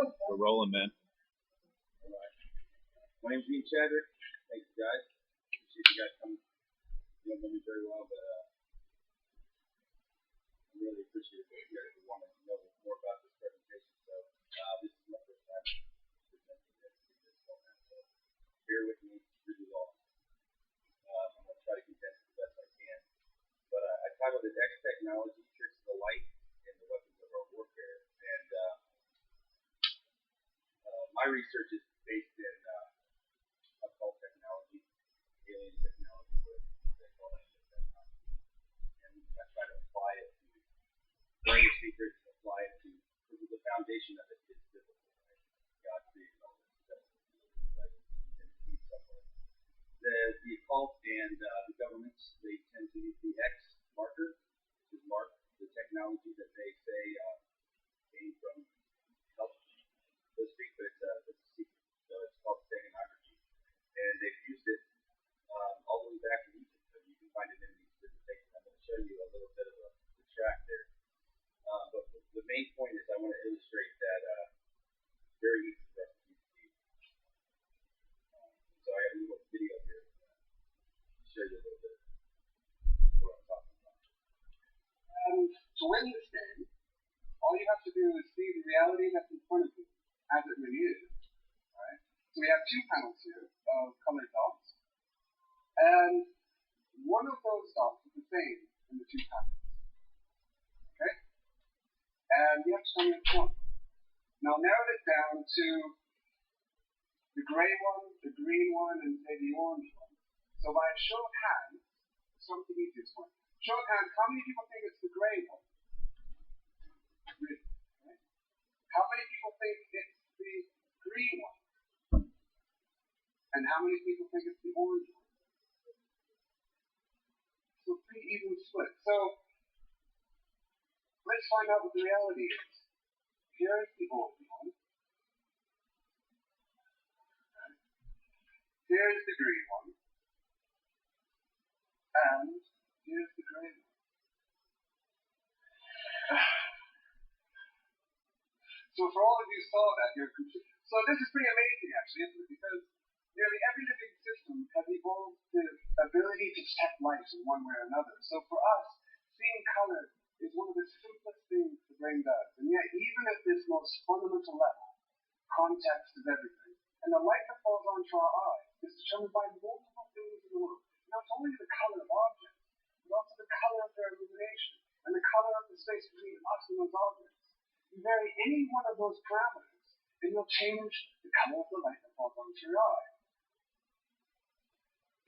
We're rolling, man. All right. My name's Chadrick. Thank you, guys. Appreciate you guys coming. You don't know me very well, but I'm really appreciative that you guys want to know more about this presentation. So this is my first time presenting this format. So bear with me really long. I'm going to try to condense it the best I can. But I titled it X Technology, Tricks of the Light, and the Weapons of Our Warfare. And my research is based in occult technology, alien technology, what they call it at that time. And I try to apply it to learn the secrets and apply it to the foundation of it is biblical, right? God created all this stuff, right? And it needs somewhere. The occult and the governments, they tend to use the X marker to mark the technology that they say came from help, so to speak, but it's a secret. So it's called steganography. And they've used it all the way back in Egypt. So you can find it in these presentations. I'm going to show you a little bit of the track there. But the main point is I want to illustrate that it's very easy for us to use these. So I got a little video here to show you a little bit of what I'm talking about. To win this game, all you have to do is see the reality that's in front of you as it really is. Right? So we have two panels here of colored dots, and one of those dots is the same in the two panels. Okay? And you have to tell me which one. Now narrow it down to the gray one, the green one, and say the orange one. So by a show of hands, start with the easiest one. Show of hands, how many people think it's the gray one? Really? Okay. How many people think it's the green one? And how many people think it's the orange one? So pretty even split. So let's find out what the reality is. Here's the orange one. Okay. Here's the green one. And here's the gray one. So for all of you saw that, you're confused. So this is pretty amazing actually, isn't it? Because nearly every living system has evolved the ability to detect light in one way or another. So for us, seeing color is one of the simplest things the brain does. And yet even at this most fundamental level, context is everything. And the light that falls onto our eyes is determined by multiple things in the world. Not only the color of objects, but also the color of their illumination, and the color of the space between us and those objects. You vary any one of those parameters, and you'll change the color of the light that falls onto your eye.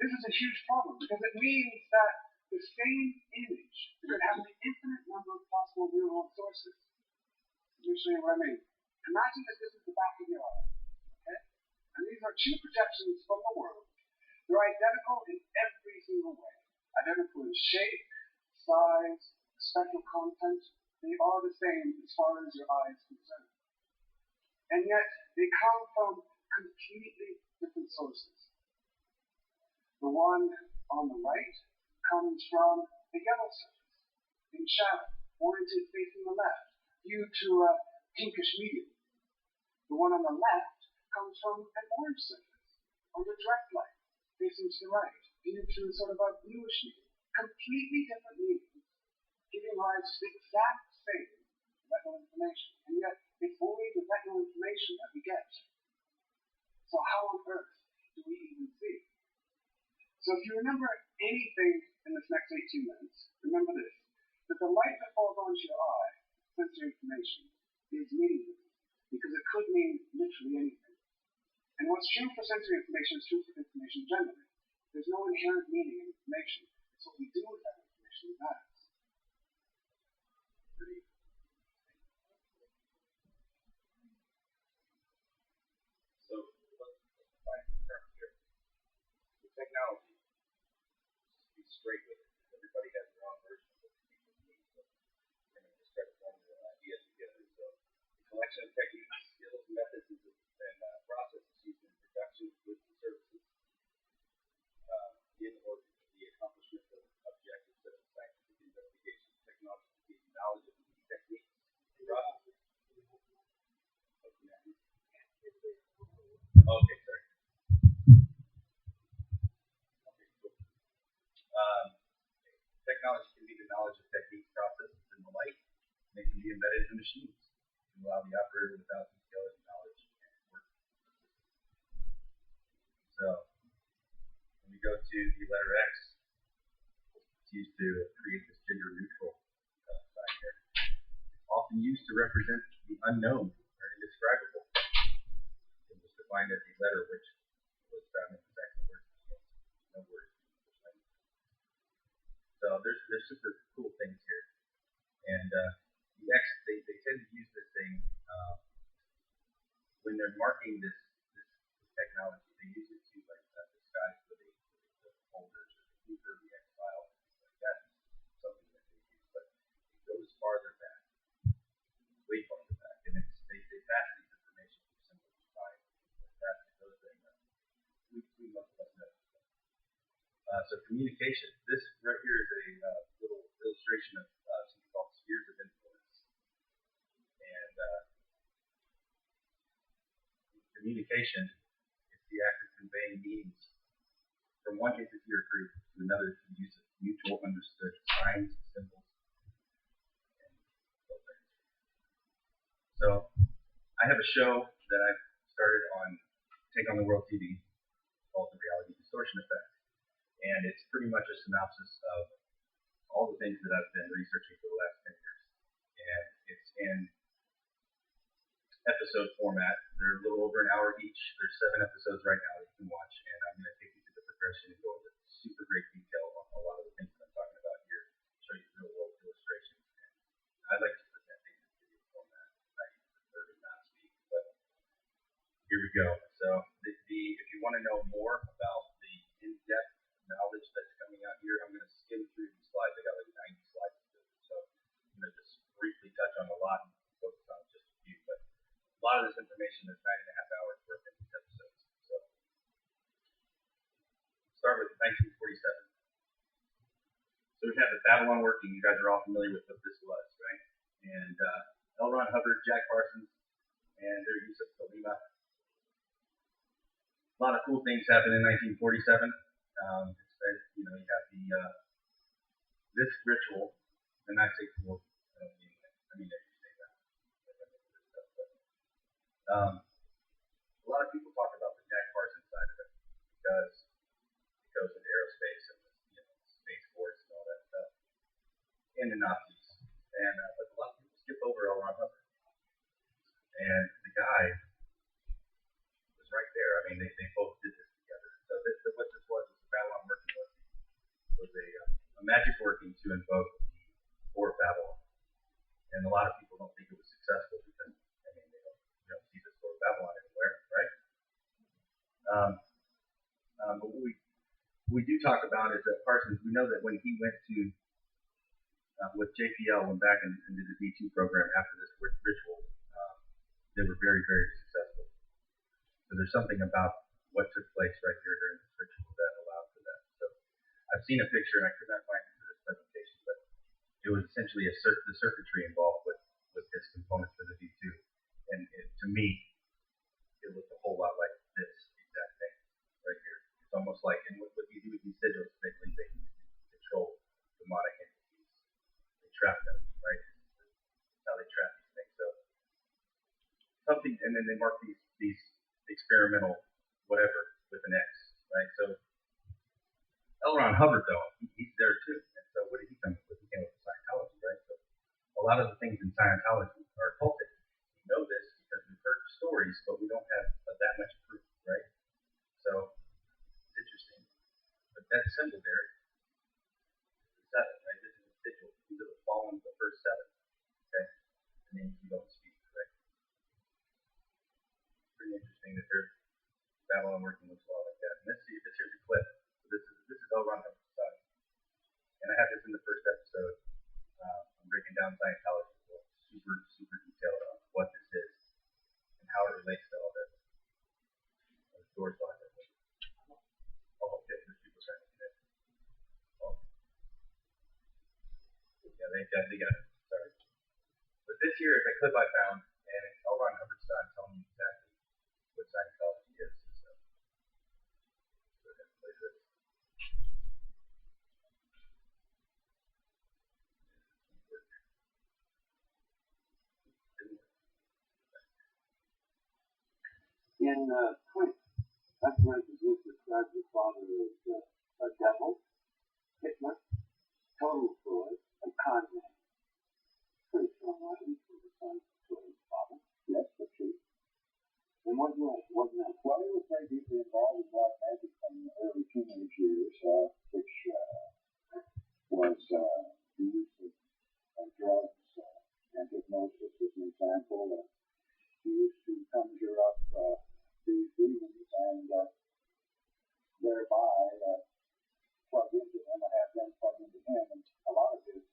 This is a huge problem, because it means that the same image could have an infinite number of possible real-world sources. Let me show you what I mean. Imagine that this is the back of your eye, okay? And these are two projections from the world. They're identical in every single way. Identical in shape, size, spectral content. They are the same as far as your eye is concerned. And yet, they come from completely different sources. The one on the right comes from a yellow surface, in shadow, oriented facing the left, viewed to a pinkish medium. The one on the left comes from an orange surface, under direct light, facing to the right, viewed to sort of a bluish medium. Completely different mediums, giving rise to the exact same retinal information. And yet, it's only the retinal information that we get. So how on earth do we even see? So if you remember anything in this next 18 minutes, remember this, that the light that falls onto your eye, sensory information, is meaningless, because it could mean literally anything. And what's true for sensory information is true for information generally. There's no inherent meaning in information. It's what we do with that information that matters. So let's define the terms here. The technology, be straight with it. Everybody has their own version of what people need. So we're going to just try to form the ideas together. So the collection of techniques, skills, methods, and processes used in production, goods, and services in order to the accomplishment of objectives such as scientific investigation, technology, knowledge of these techniques, processes. technology can be the knowledge of techniques, processes, and the like, and it can be embedded in machines to allow the operator without detailed knowledge and work. So, when we go to the letter X, it's used to create this gender neutral sign here. It's often used to represent the unknown or indescribable. It was defined as a letter which was found in the Saxon word, no word. So there's super cool things here. And the X, they tend to use this thing when they're marking this technology. They use it to like disguise the folders or the keeper of the X file. Like that's something that they use, but it goes farther back, way farther back, and they pass these information through symbols of time. That's those things that we most of us know. So communication. This right here is a little illustration of something called spheres of influence. And communication is the act of conveying meanings from one entity or group to another through use of mutual understood signs, symbols, and those things. So I have a show that I've started on Take on the World TV called The Reality Distortion Effect. And it's pretty much a synopsis of all the things that I've been researching for the last 10 years. And it's in episode format. They're a little over an hour each. There's 7 episodes right now that you can watch. And I'm going to take you through the progression and go into super great detail on a lot of the things that I'm talking about here. Show you real world illustrations. And I like to present things in video format. I prefer to not speak. But here we go. So if you want to know more about the in-depth knowledge that's coming out here, I'm going to skim through these slides. I got like 90 slides to do, so I'm going to just briefly touch on a lot and focus on just a few. But a lot of this information is 9.5 hours worth in these episodes. So start with 1947. So we have the Babylon working. You guys are all familiar with what this was, right? And L. Ron Hubbard, Jack Parsons, and their use of Thelema. A lot of cool things happened in 1947. You have this ritual, and I say cool. I mean, if you say that. A lot of people talk about the Jack Parsons side of it because it goes into aerospace and space force and all that stuff, and the Nazis. And but a lot of people skip over L. Ron Hubbard, and the guy was right there. I mean, they both did this together. So what this was the Babylon working was a magic working to invoke the Four of Babylon. And a lot of people don't think it was successful because, I mean, you don't see this Four of Babylon anywhere, right? But what we do talk about is that Parsons, we know that when he went to, with JPL, went back and did the D2 program after this ritual, they were very, very successful. So there's something about what took place right here during this ritual that allowed for that. So I've seen a picture, and I could not find it for this presentation, but it was essentially the circuitry involved with this component for the V2. And to me, it looked a whole lot like this exact thing right here. It's almost like, and what you do with these sigils, they can control demonic entities. They trap them, right? That's how they trap these things. So something, and then they mark these experimental whatever with an X, right? So L. Ron Hubbard, though, he's there too. And so what did he come up with? He came up with Scientology, right? So a lot of the things in Scientology are occultic. We know this because we've heard stories, but we don't have that much proof, right? So it's interesting. But that symbol there is the 7, right? This is a sigil. These are the fallen, the first 7. Okay? And then you don't speak, right? Pretty interesting that they're Babylon working looks a lot like that. And this here's a clip. So this is L. Ron Hubbard's side. And I have this in the first episode. I'm breaking down Scientology, super, super detailed on what this is and how it relates to all this. The doors behind it. Oh, okay, there's people trying to get it. Oh. Yeah, they got it. Sorry. But this here is a clip I found, and it's L. Ron Hubbard's son telling me exactly what Scientology is. In print, that's when Zeus describes the father as a devil, Hitler, total fraud, and con man. Pretty strong writing for the son to his father. Yes, that's true. In what way? What meant? Well, he was very deeply involved in black magic from the early teenage years, which was the use of drugs and hypnosis as an example. He used to conjure up these demons and thereby plug into them or have them plug into him. And a lot of his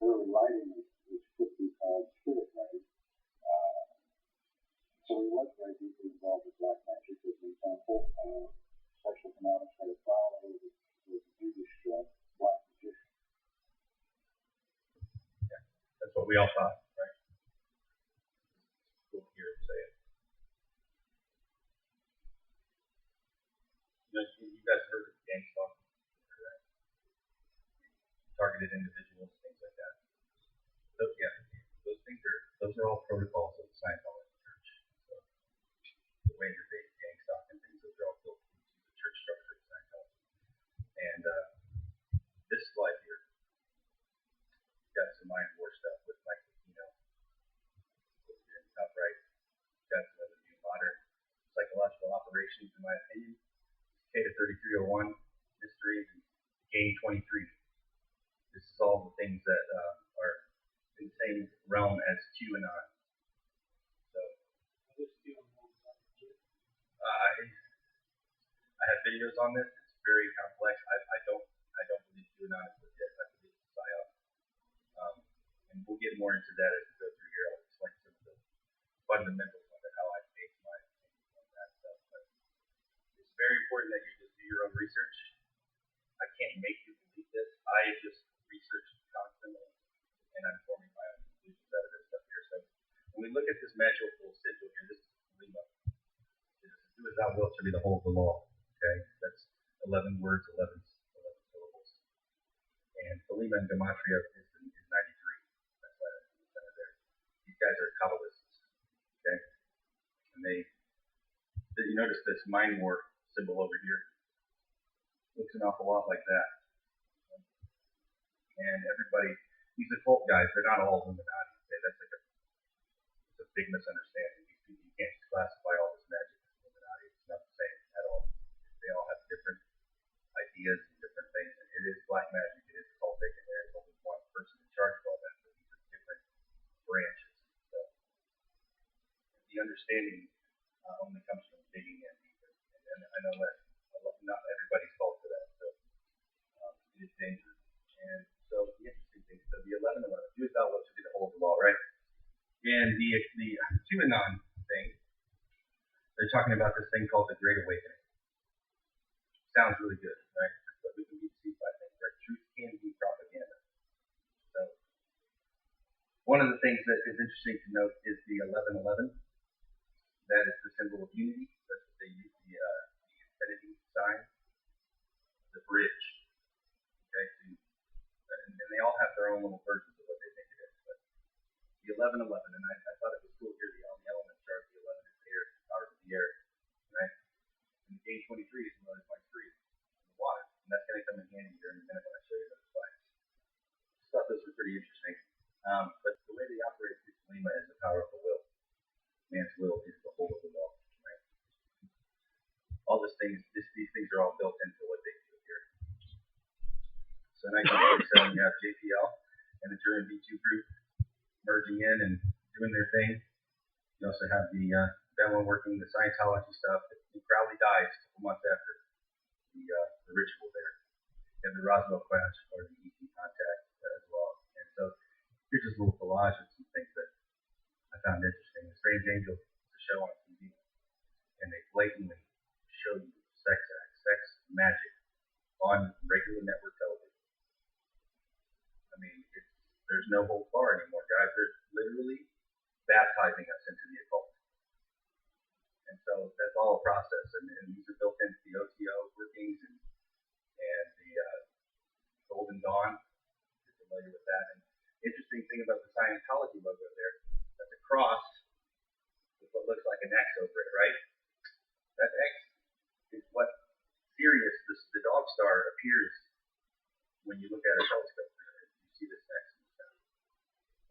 early writing is quickly called spirit writing. So he was very deeply involved with black magic as an example. Special economics had a father was a Jewish black magician. Yeah, that's what we all thought, right? Cool to hear him say it. You guys heard of gang stalking, right? Targeted individuals, things like that. So yeah, those are all protocols of the Scientology Church. So the way that they gang stalk and things, those are all built into the church structure of Scientology. And this slide here got some mind war stuff with Mike Aquino. Over here in the top right, got some of the new modern psychological operations, in my opinion. K to 3301, mystery, and Game 23. This is all the things that are in the same realm as QAnon. So, I have videos on this. It's very complex. I don't believe QAnon is legit. I believe it's a psyop. And we'll get more into that as we go through here. I'll explain some of the fundamentals of it, how I base my opinion on that stuff. But it's very important that you just do your own research. I can't make you believe this. I just research constantly, and I'm forming my own conclusions out of this stuff here. So when we look at this magical sigil here, this is Lima. Do as thou wilt shall be the whole of the law. Okay, that's 11 words, 11 syllables. And Thelema and Gematria is 93. That's why that's in the center there. These guys are Kabbalists. Okay, and you notice this mind war symbol over here. Looks an awful lot like that. And everybody, these occult guys, they're not all Illuminati. Okay? That's like it's a big misunderstanding. You can't classify all this magic as Illuminati. It's not the same at all. They all have different ideas and different things. And it is black magic. It is cultic, and there is only one person in charge of all that. But these are different branches. So the understanding only comes from digging in deeper. And I know that not everybody's called to that. So it is dangerous. And so the interesting thing, so the 11:11, do as thou wilt should be the whole of the law, right? And the QAnon thing, they're talking about this thing called the Great Awakening. Sounds really good, right? But we can be deceived by things, right? Truth can be propaganda. So one of the things that is interesting to note is the 11:11. That is the symbol of unity. That's what they use the infinity sign, the bridge. Okay, and they all have their own little versions of what they think it is. But the 11:11, and I thought it was cool here. The element chart, the 11 is air, powers of the air, right? And the Game 23 is 11.3, the water, and that's going to come in handy here in a minute when I show you those slides. I thought those were pretty interesting. But the way they operate through Thelema is the power of the will. Man's will is the whole of the law, right? All these things are all built into what they do here. So 1947, you have JPL and the German B2 group merging in and doing their thing. You also have the Bellman working the Scientology stuff. Crowley dies a couple months after the ritual there. You have the Roswell crash or the ET contact as well. And so here's just a little collage of some things that I found interesting. The Strange Angel is a show on TV, and they blatantly show you sex acts, sex magic on regular network television. I mean, there's no hold bar anymore, guys. They're literally baptizing us into the occult. And so that's all a process, and these are built into the OTO workings and the Golden Dawn. You're familiar with that. And interesting thing about the Scientology logo there, that's a cross with what looks like an X over it, right? That X is what Sirius, the dog star, appears when you look at a telescope. You see this X in the sky,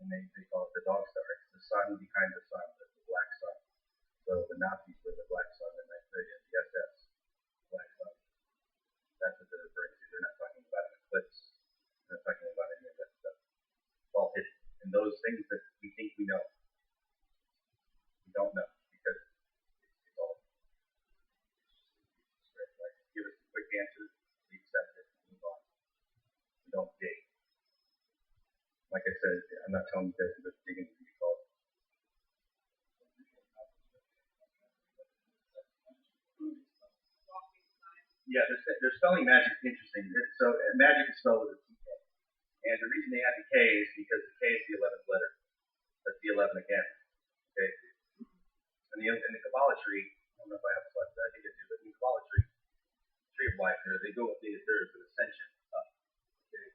and they call it the dog star. It's the sun behind the sun, the black sun. So the Nazis were the black sun, and the SS, black sun. That's what they're referring to. They're not talking about an eclipse. They're not talking about any of that stuff. It's all hidden. And those things that we think we know, we don't know because it's all. Like, give us a quick answer, we accept it, and move on. We don't dig. Like I said, I'm not telling you guys to dig into these calls. Yeah, they're spelling magic interesting. So magic is spelled with a T-K. And the reason they have the K is because the K is the 11th letter. That's the 11 again. Okay. And the Kabbalah tree, I don't know if I have a slide, but I think I do, but in the Kabbalah tree of life, they go, there's an ascension up. Okay.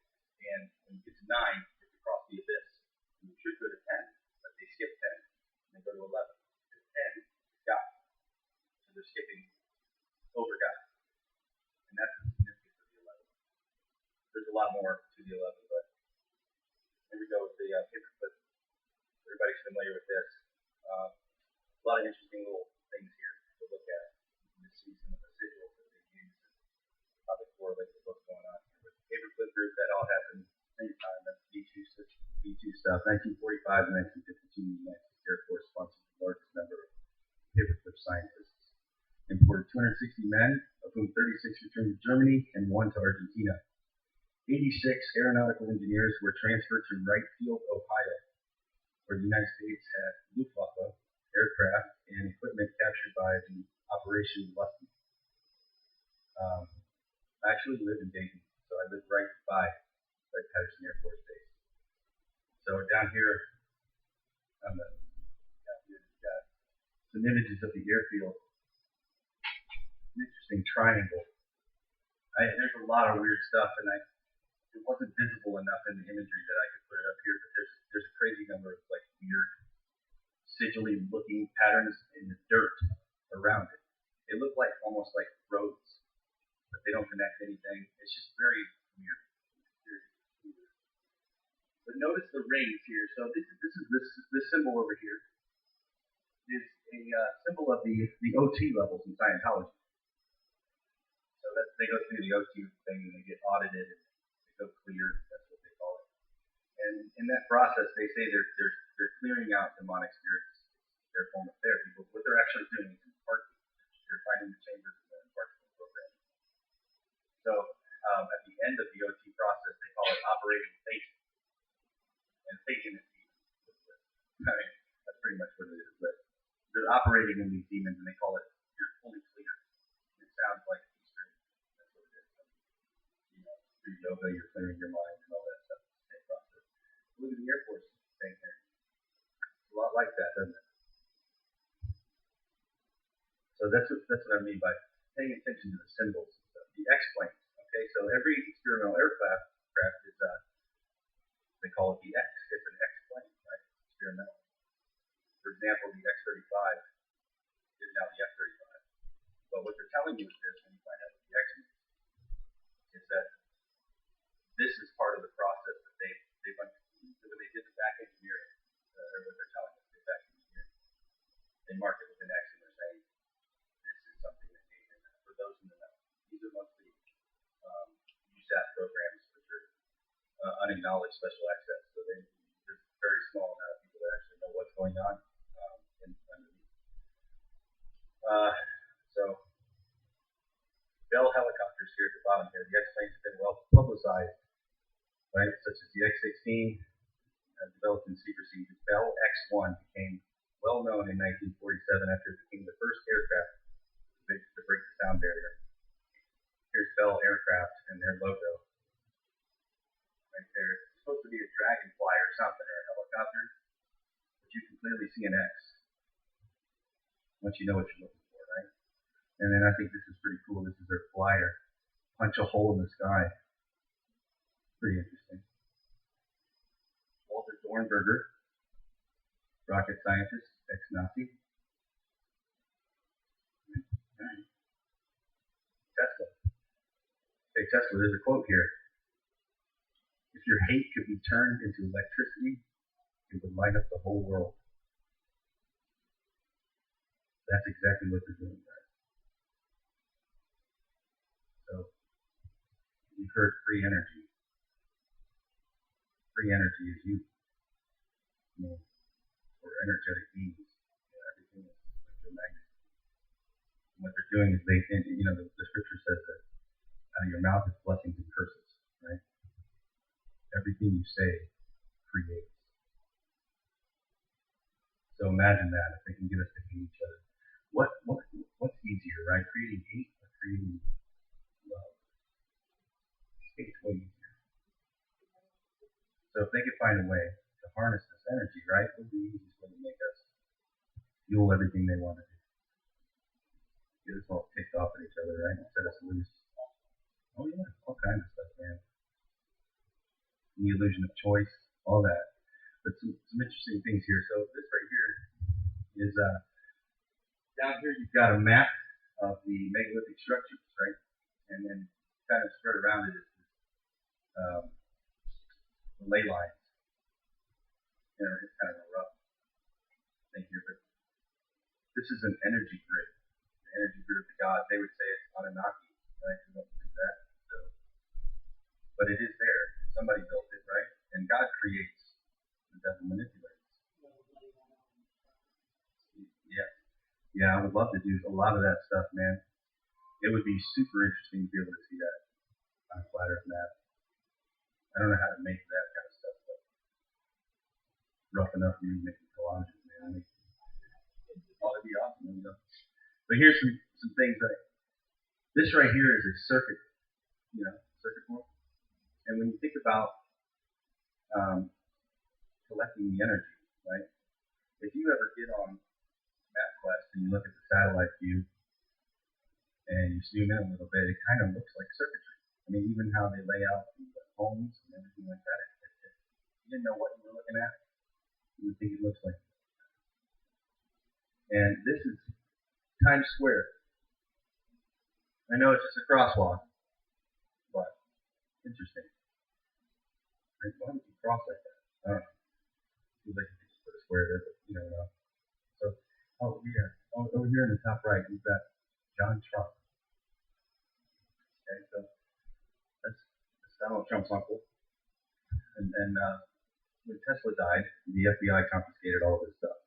And when you get to 9, you have to cross the abyss. And you should go to 10, but they skip 10. And they go to 11. Because 10 is God. So they're skipping over God. And that's the significance of the 11. There's a lot more to the 11, but here we go with the paperclip. Everybody's familiar with this. A lot of interesting little things here to look at. You can see some of the sigils that they use and how they correlate with what's going on here. But the paperclip group, that all happened at the same time. That's B2 stuff. 1945 and 1952, the United States Air Force sponsored the largest number of paperclip scientists. Imported 260 men, of whom 36 returned to Germany and 1 to Argentina. 86 aeronautical engineers were transferred to Wright Field, Ohio, where the United States had Luftwaffe aircraft and equipment captured by the Operation Lusty. I actually live in Dayton, so I live right by Patterson Air Force Base. So down here, we've got some images of the airfield. An interesting triangle. There's a lot of weird stuff, and it wasn't visible enough in the imagery that I could put it up here, but there's a crazy number of like weird sigilly looking patterns in the dirt around it. They look like almost like roads, but they don't connect anything. It's just very weird. But notice the rings here. So this symbol over here is a symbol of the OT levels in Scientology. So they go through the OT thing and they get audited and they go clear. That's what they call it. And in that process, they say they're clearing out demonic spirits. Their form of therapy. But what they're actually doing is imparting. They're finding the chambers and they're imparting the program. So at the end of the OT process, they call it operating Satan. And Satan is demon. I mean, that's pretty much what it is. But they're operating in these demons and they call it you're fully clear. It sounds like Eastern. That's what it is. Through yoga, you're clearing your mind and all that stuff. Same process. Look at the Air Force thing here. It's a lot like that, doesn't it? So that's what I mean by paying attention to the symbols. The X-plane. Okay, so every experimental aircraft is they call it the X. It's an X-plane, right? Experimental. For example, the X-35 is now the F-35. But what they're telling you is this, when you find out what the X means, is that this is part of the process that they went through. When they did the back engineering, or what they're telling us, the back engineering, they mark it with an X and they're saying, this is something that came in for those in the know. These are mostly USAT programs, which are unacknowledged special access. So there's a very small amount of people that actually know what's going on underneath. So Bell helicopters here at the bottom here. The X-planes have been well publicized, right? Such as the X-16 developed in secrecy. The Bell X-1 became well known in 1947 after it became the first aircraft to break the sound barrier. Here's Bell Aircraft and their logo. Right there. It's supposed to be a dragonfly or something, or a helicopter, but you can clearly see an X once you know what you're looking for, right? And then I think this is pretty cool. This is their flyer. Punch a hole in the sky. Pretty interesting. Walter Dornberger, rocket scientist, ex-Nazi. Tesla. Hey Tesla, there's a quote here. If your hate could be turned into electricity, it would light up the whole world. That's exactly what they're doing, guys. So, you've heard free energy. Free energy is you. Or energetic beings. Everything is electromagnetic. And what they're doing is the scripture says that out of your mouth is blessings and curses, right? Everything you say creates. So imagine that, if they can get us to hate each other. What's easier, right? Creating hate or creating love? Hate's way easier. So if they could find a way to harness this energy, right, it would be the easiest way to make us fuel everything they want to do. Get us all ticked off at each other, right? And set us loose. Oh yeah, all kinds of stuff, man. The illusion of choice, all that. But some interesting things here. So this right here is down here you've got a map of the megalithic structures, right? And then kind of spread around it is the ley lines. It's kind of a rough thing here, but this is an energy grid. The energy grid of the gods. They would say it's Anunnaki, right? We don't believe that. So, but it is there. Somebody built it, right? And God creates. The devil manipulates. Yeah, I would love to do a lot of that stuff, man. It would be super interesting to be able to see that on a flat Earth map. I don't know how to make that kind of stuff, but rough enough for me to make collages, man. That'd be awesome, But here's some things that this right here is a circuit, circuit board. And when you think about collecting the energy, right? If you ever get on MapQuest and you look at the satellite view and you zoom in a little bit, it kind of looks like circuitry. I mean, even how they lay out the homes and everything like that. If you didn't know what you were looking at, you would think it looks like. And this is Times Square. I know it's just a crosswalk, but interesting. Why would you cross like that? I don't know. Seems like you could just put a square there, but you never know. So, over here in the top right, we've got John Trump. Okay, so that's Donald Trump's uncle. And when Tesla died, the FBI confiscated all of his stuff.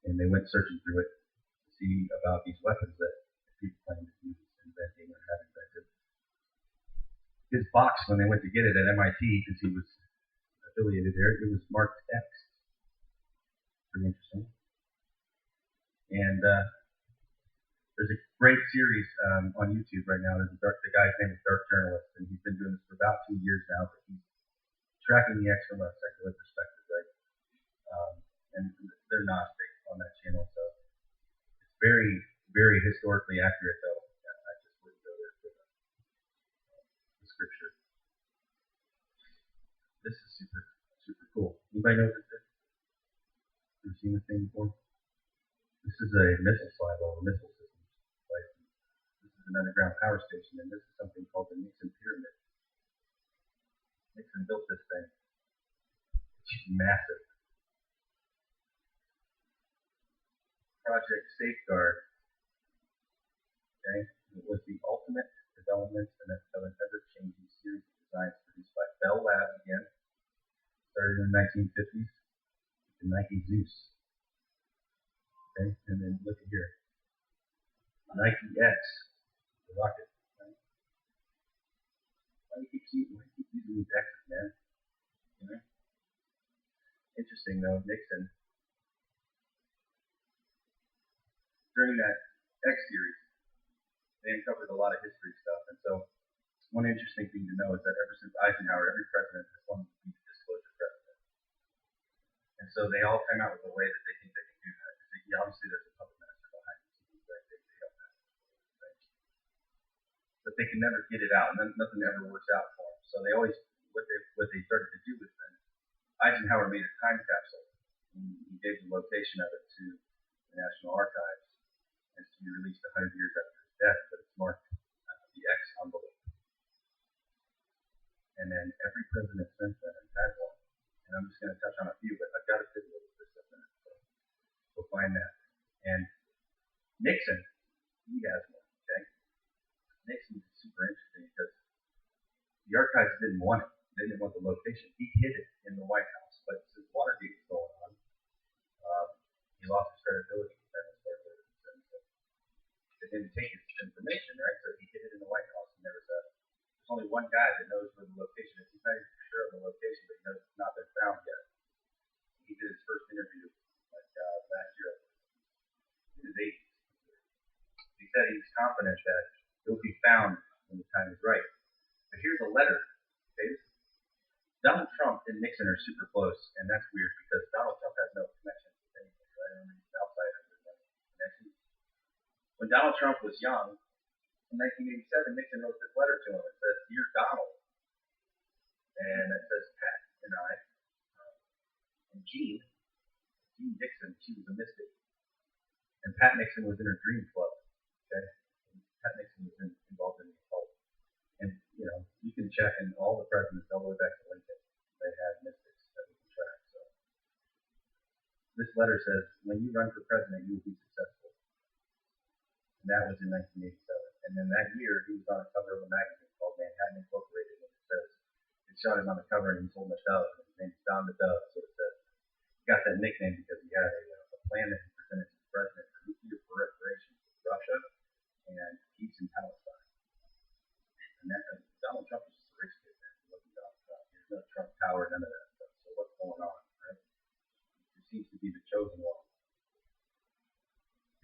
And they went searching through it to see about these weapons that people claim that he was inventing or had invented. His box, when they went to get it at MIT, because he was affiliated there, it was marked X. Pretty interesting. And there's a great series on YouTube right now. The guy's name is Dark Journalist, and he's been doing this for about 2 years now, but he's tracking the X from a secular perspective, right? And they're Gnostic on that channel, so it's very, very historically accurate, though. I just wouldn't go there for the scripture. This is super, super cool. Anybody know what this is? Ever seen this thing before? This is a missile silo, a missile system. Right? This is an underground power station, and this is something called the Nixon Pyramid. Nixon built this thing. It's massive. Project Safeguard. Okay? It was the ultimate development of an ever-changing series of designs produced by Bell Labs again. Started in the 1950s. The Nike Zeus. Okay, and then look at here. Nike X, the rocket. Right? Why do you keep using these X's, man? Interesting though, Nixon. During that X series, they uncovered a lot of history stuff. And so one interesting thing to know is that ever since Eisenhower, every president has wanted to be the disclosure president. And so they all came out with a way that they think they can do that. Obviously, there's a puppet master behind the scenes, right? They don't have to, right? But they can never get it out, and nothing ever works out for them. So they always, what they started to do was then, Eisenhower made a time capsule. He gave the location of it to the National Archives. It's to be released 100 years after his death, but it's marked envelope. And then every president since then has had one. And I'm just going to touch on a few, but I've got a video of this in a minute, so we'll find that. And Nixon, he has one, okay? Nixon's super interesting because the archives didn't want it. They didn't want the location. He hid it in the White House, but since Watergate was going on, he lost his credibility. They didn't take his information, right? So he hid it in the White House, and there's only one guy that knows where the location is. He's not even sure of the location, but he knows it's not been found yet. He did his first interview last year in his 80s. He said he was confident that it will be found when the time is right. But here's a letter. Okay? Donald Trump and Nixon are super close, and that's weird because Donald Trump has no connection with anything, right? I mean, he's an outsider with no connection. When Donald Trump was young, in 1987, Nixon wrote this letter to him. It says, "Dear Donald," and it says Pat and I, and Jean Nixon, she was a mystic, and Pat Nixon was in her dream club. Okay, and Pat Nixon was involved in the occult, and you can check in all the presidents all the way back to Lincoln. They had mystics that we can track. So this letter says, "When you run for president, you will be successful." And that was in 1987. And then that year, he was on the cover of a magazine called Manhattan Incorporated. And it says, it shot him on the cover and he's holding a dove. And his name's Don the Dove. So it says, he got that nickname because he had a plan that he presented to the president for nuclear proliferation with Russia and peace in Palestine. And Donald Trump is just a rich kid, man. He wasn't Donald Trump. There's no Trump tower, none of that stuff. So what's going on, right? He seems to be the chosen one.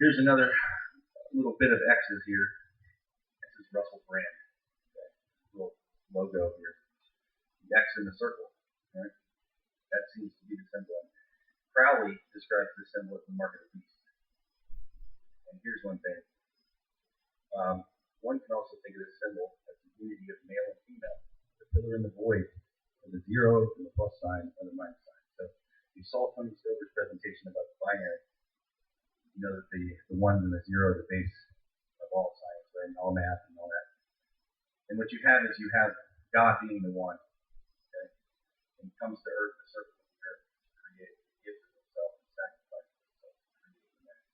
Here's another little bit of X's here. This is Russell Brand. Okay. Little logo here. The X in the circle. Right? That seems to be the symbol. Crowley describes this symbol as the mark of the beast. And here's one thing. One can also think of this symbol as the unity of male and female. The pillar in the void, and the zero and the plus sign are the minus sign. So you saw Tony Silver's presentation about the binary. You know that the ones and the zero are the base of all science, right? And all math and all that. And what you have is you have God being the one. Okay? And he comes to earth, the circle of the earth, to create, gives of himself and sacrifices himself to create the man.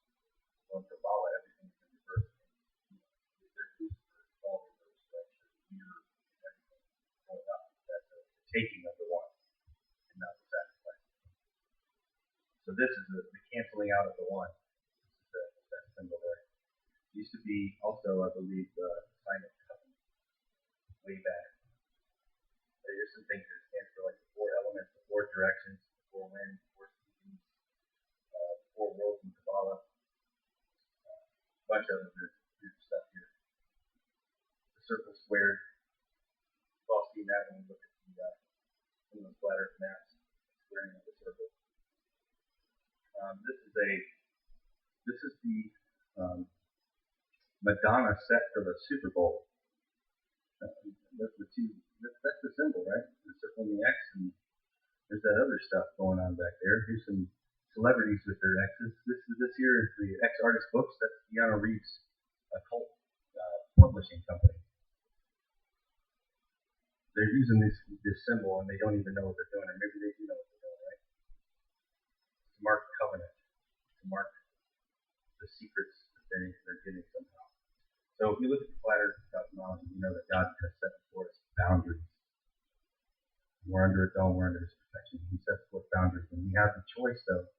So in Kabbalah, everything is in reverse. If there's Lucifer, it's all reverse, right? There's mirrors and everything going up. That's the taking of the one and not the sacrifice. So this is the canceling out of the one. That symbol there. It used to be also, I believe, the sign of covenant way back. There's some things that stand for like the four elements, the four directions, the four winds, the four seasons, the four worlds in Kabbalah. A bunch of them, there's stuff here. The circle squared. We've all seen that when we look at some of the flat earth maps, squaring of the circle. This is the Madonna set for the Super Bowl. That's the symbol, right? The circle and the X, and there's that other stuff going on back there. Here's some celebrities with their X's. This here is the X Artist Books. That's Keanu Reeves' occult publishing company. They're using this symbol and they don't even know what they're doing, or maybe they do know what they're doing, right? To mark covenant, to mark the secrets that they're getting somehow. So if you look at the flat earth cosmology, you know that God has set before us boundaries. We're under a dome, we're under his protection. He sets forth boundaries. And we have the choice, though,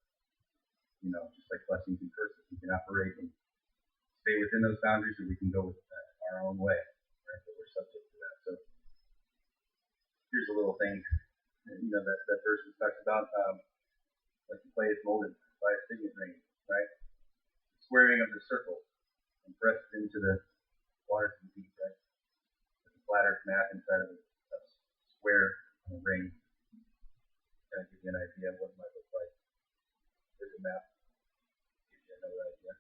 just like blessings and curses, we can operate and stay within those boundaries, or we can go with our own way, right? But we're subject to that. So here's a little thing, that verse we talked about, like the clay is molded by a signet ring, right? Squaring of the circle and pressed into the waters of the deep, right? There's a flat earth map inside of a square and a ring. Kind of give you an idea of what it might look like. There's a map. Gives you another idea.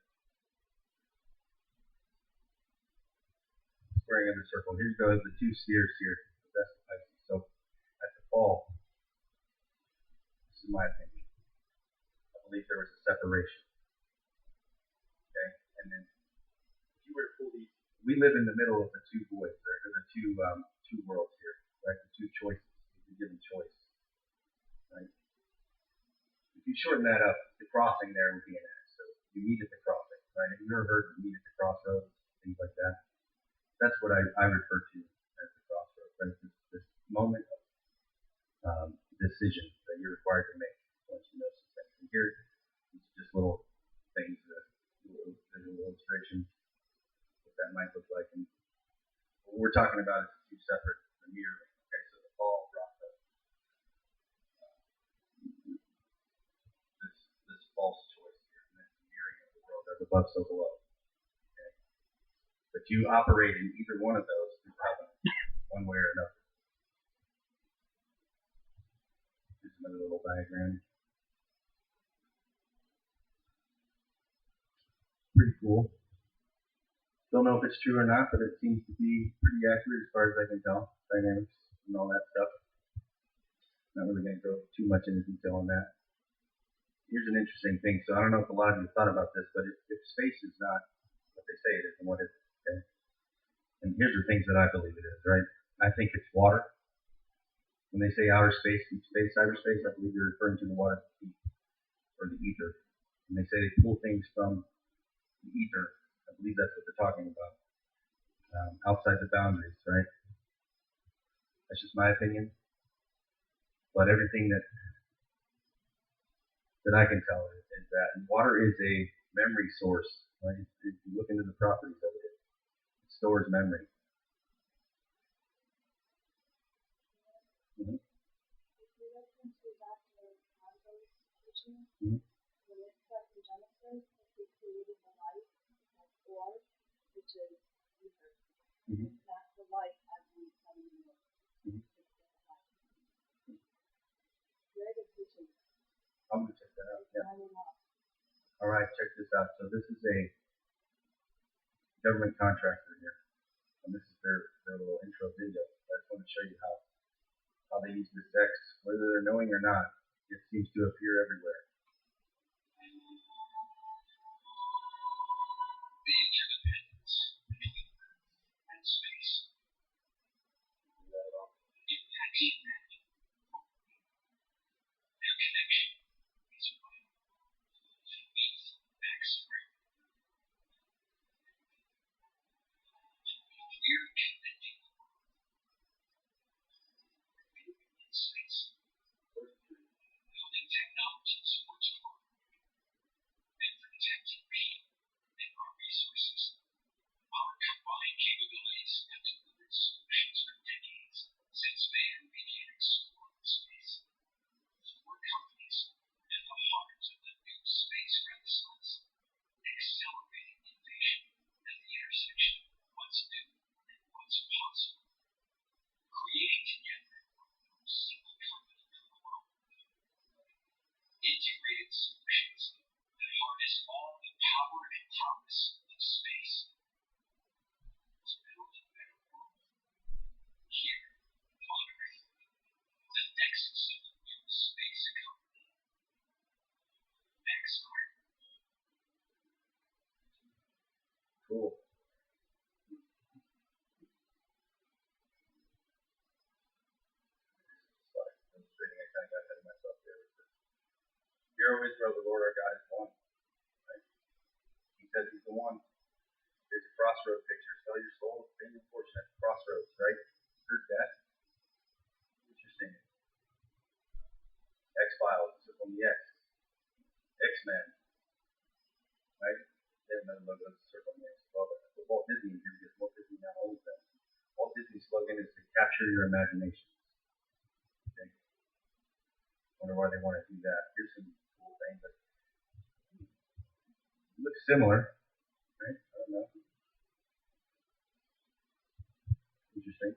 Squaring of the circle. Here goes the two spheres here. The best of Pisces. So at the fall, this is my opinion. I believe there was a separation. Okay? And then if you were to pull these, we live in the middle of the two voids, right? two worlds here, right? The two choices. You're given choice, right? If you shorten that up, the crossing there would be an X. So you meet at the crossing, right? Have you ever heard of meet at the crossroads, things like that? That's what I refer to as the crossroads, right? This moment of decision that you're required to make once you know some things. And here, it's just little things, little illustrations, what that might look like. And what we're talking about is two separate mirroring. Okay, so the fall brought this false choice here, and it's the mirroring of the world as above, so below. Okay, but you operate in either one of those through covenant, one way or another. Here's another little diagram. Pretty cool. Don't know if it's true or not, but it seems to be pretty accurate as far as I can tell. Dynamics and all that stuff. Not really going to go too much into detail on that. Here's an interesting thing. So I don't know if a lot of you thought about this, but if space is not what they say it is, then what is it? Okay? And here's the things that I believe it is, right? I think it's water. When they say outer space, deep space, cyberspace, I believe they're referring to the water or the ether. And they say they pull things from the ether. I believe that's what they're talking about. Outside the boundaries, right? That's just my opinion. But everything that I can tell is that water is a memory source, right? If you look into the properties of it, it stores memory. Mm-hmm. Mm-hmm. Mm-hmm. That's the light as we come in the world. Very good teaching. I'm going to check that out. Yeah. All right, check this out. So this is a government contractor here, and this is their little intro video. I just want to show you how they use this X, whether they're knowing or not. It seems to appear everywhere. The interdependence between Earth and space. Impacts humanity. Their connection is vital. Meet Max Friend. We're connecting the world. Moving in space. Building technologies for tomorrow. And protecting people and our resources. Our combined capabilities have delivered solutions for decades since man began exploring space. Four companies at the heart of the new space renaissance, accelerating innovation at the intersection of what's new and what's possible. Creating together no single company could alone. Integrated solutions that harness all the power and promise of space. To build a better world. Here on Earth, the nexus of the new space economy. Max Friend. Cool. Illustrating, I kind of got ahead of myself there. Hear, O Israel, the Lord our God is one. Right? He says he's the one. There's a crossroad picture. Sell your soul, pay your portion at the crossroads, right? Heard that? Interesting. X-Files, so from the X. X-Men. Right? They have another logo, circle on the X. Well, but Walt Disney here, because Walt Disney now owns them. Walt Disney's slogan is to capture your imagination. Okay. Wonder why they want to do that. Here's some cool things that look similar, right? I don't know. Interesting.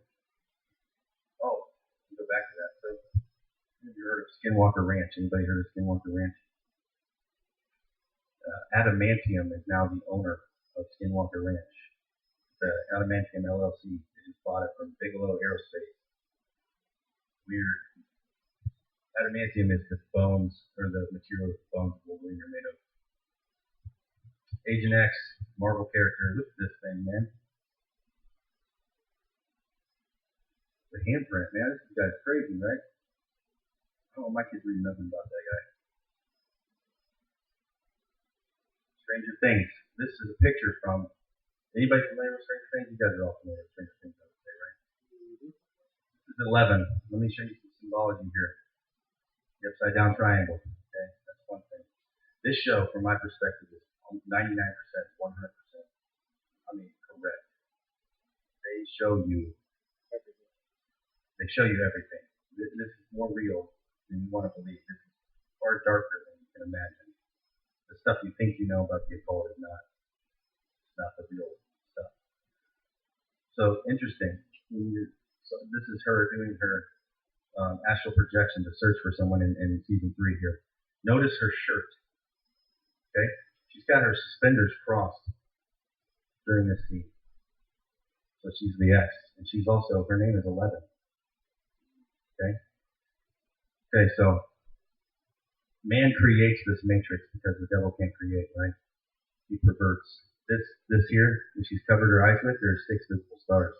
Oh, we'll go back to that. So, have you heard of Skinwalker Ranch? Anybody heard of Skinwalker Ranch? Adamantium is now the owner of Skinwalker Ranch. The Adamantium LLC. They just bought it from Bigelow Aerospace. Weird. Adamantium is the bones, or the material the bones of Wolverine are made of. Agent X, Marvel character. Look at this thing, man. The handprint, man, this guy's crazy, right? I don't know, my kids read nothing about that guy. Stranger Things. This is a picture from, anybody familiar with Stranger Things? You guys are all familiar with Stranger Things, I would say, right? This is 11. Let me show you some symbology here. The upside down triangle. Okay, that's one thing. This show, from my perspective, is 99%, 100%. I mean, correct. They show you everything. They show you everything. This is more real than you want to believe. This is far darker than you can imagine. The stuff you think you know about the occult is not. It's not the real stuff. So interesting. So this is her doing her astral projection to search for someone in season 3 here. Notice her shirt. Okay, she's got her suspenders crossed during this scene. So she's the X, and she's also, her name is 11. Okay, so man creates this matrix because the devil can't create, right? He perverts. This here, when she's covered her eyes with, there's 6 visible stars.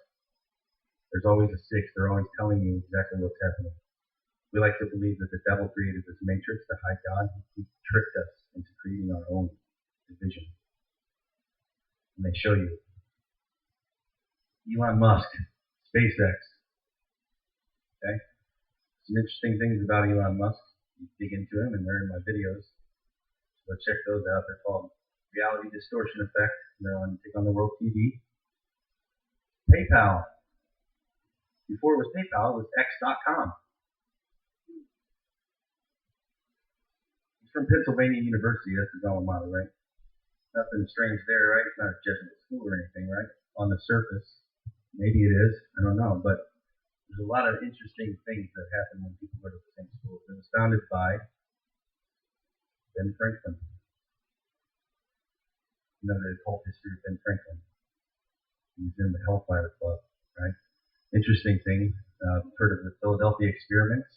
There's always a 6. They're always telling you exactly what's happening. We like to believe that the devil created this matrix to hide God. He tricked us into creating our own division. And they show you. Elon Musk, SpaceX. Okay? Some interesting things about Elon Musk. You dig into him, and they're in my videos. So check those out. They're called Reality Distortion Effect. They're on TOTWTV. PayPal. Before it was PayPal, it was X.com. He's from Pennsylvania University. That's his alma mater, right? Nothing strange there, right? It's not a Jesuit school or anything, right? On the surface. Maybe it is. I don't know. But there's a lot of interesting things that happen when people go to the same school. It was founded by Ben Franklin. You know the occult history of Ben Franklin. He's in the Hellfire Club, right? Interesting thing. Heard of the Philadelphia experiments?